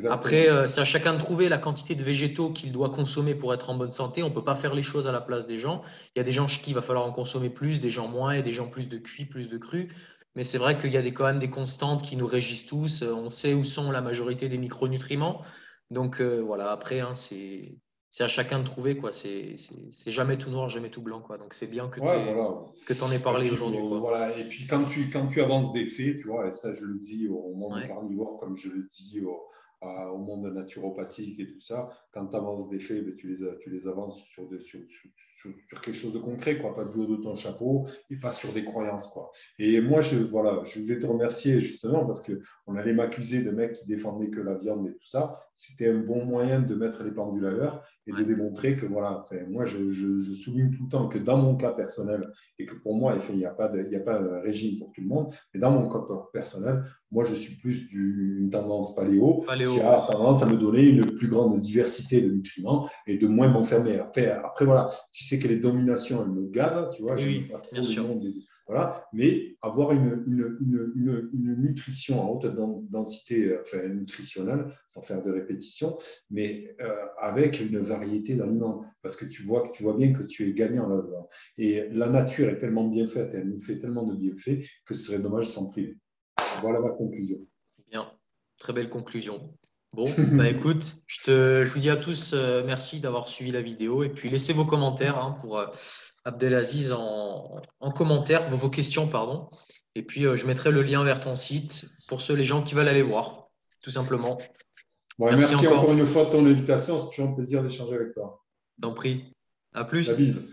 Après, Exactement. c'est à chacun de trouver la quantité de végétaux qu'il doit consommer pour être en bonne santé. On ne peut pas faire les choses à la place des gens. Il y a des gens chez qui il va falloir en consommer plus, des gens moins, et des gens plus de cuit, plus de cru. Mais c'est vrai qu'il y a quand même des constantes qui nous régissent tous. On sait où sont la majorité des micronutriments. Donc voilà, après, hein, c'est à chacun de trouver, quoi. C'est jamais tout noir, jamais tout blanc, quoi. Donc c'est bien Ouais, voilà. que tu en aies Et parlé puis, aujourd'hui, quoi. voilà. Et puis quand tu avances des faits, tu vois, et ça, je le dis au monde Ouais, carnivore, comme je le dis au monde naturopathique et tout ça, quand tu avances des faits, ben, tu les avances sur quelque chose de concret, quoi, pas du haut de ton chapeau et pas sur des croyances, quoi. Et moi, voilà, je voulais te remercier justement parce qu'on allait m'accuser de mecs qui défendaient que la viande et tout ça. C'était un bon moyen de mettre les pendules à l'heure et de ouais, démontrer que, voilà, enfin, moi, je souligne tout le temps que dans mon cas personnel, et que pour moi, il n'y a il y a pas un régime pour tout le monde, mais dans mon cas personnel, moi, je suis plus d'une tendance paléo qui paléo, ouais. a tendance à me donner une plus grande diversité de nutriments et de moins m'enfermer. Après, voilà, tu sais que les dominations, elles me gavent, tu vois, Oui, j'aime oui, pas bien trop le sûr. monde. Voilà, mais avoir une nutrition à haute densité nutritionnelle, sans faire de répétition, mais avec une variété d'aliments, parce que tu vois bien que tu es gagnant là-dedans. Et la nature est tellement bien faite, elle nous fait tellement de bienfaits que ce serait dommage de s'en priver. Voilà ma conclusion. Bien, très belle conclusion. Bon, bah écoute, je vous dis à tous merci d'avoir suivi la vidéo et puis laissez vos commentaires hein, pour Abdelaziz en commentaire, vos questions, pardon. Et puis je mettrai le lien vers ton site pour les gens qui veulent aller voir, tout simplement. Bon, Merci merci encore, encore une fois de ton invitation, c'est toujours un plaisir d'échanger avec toi. t'en prie. À La plus. bise.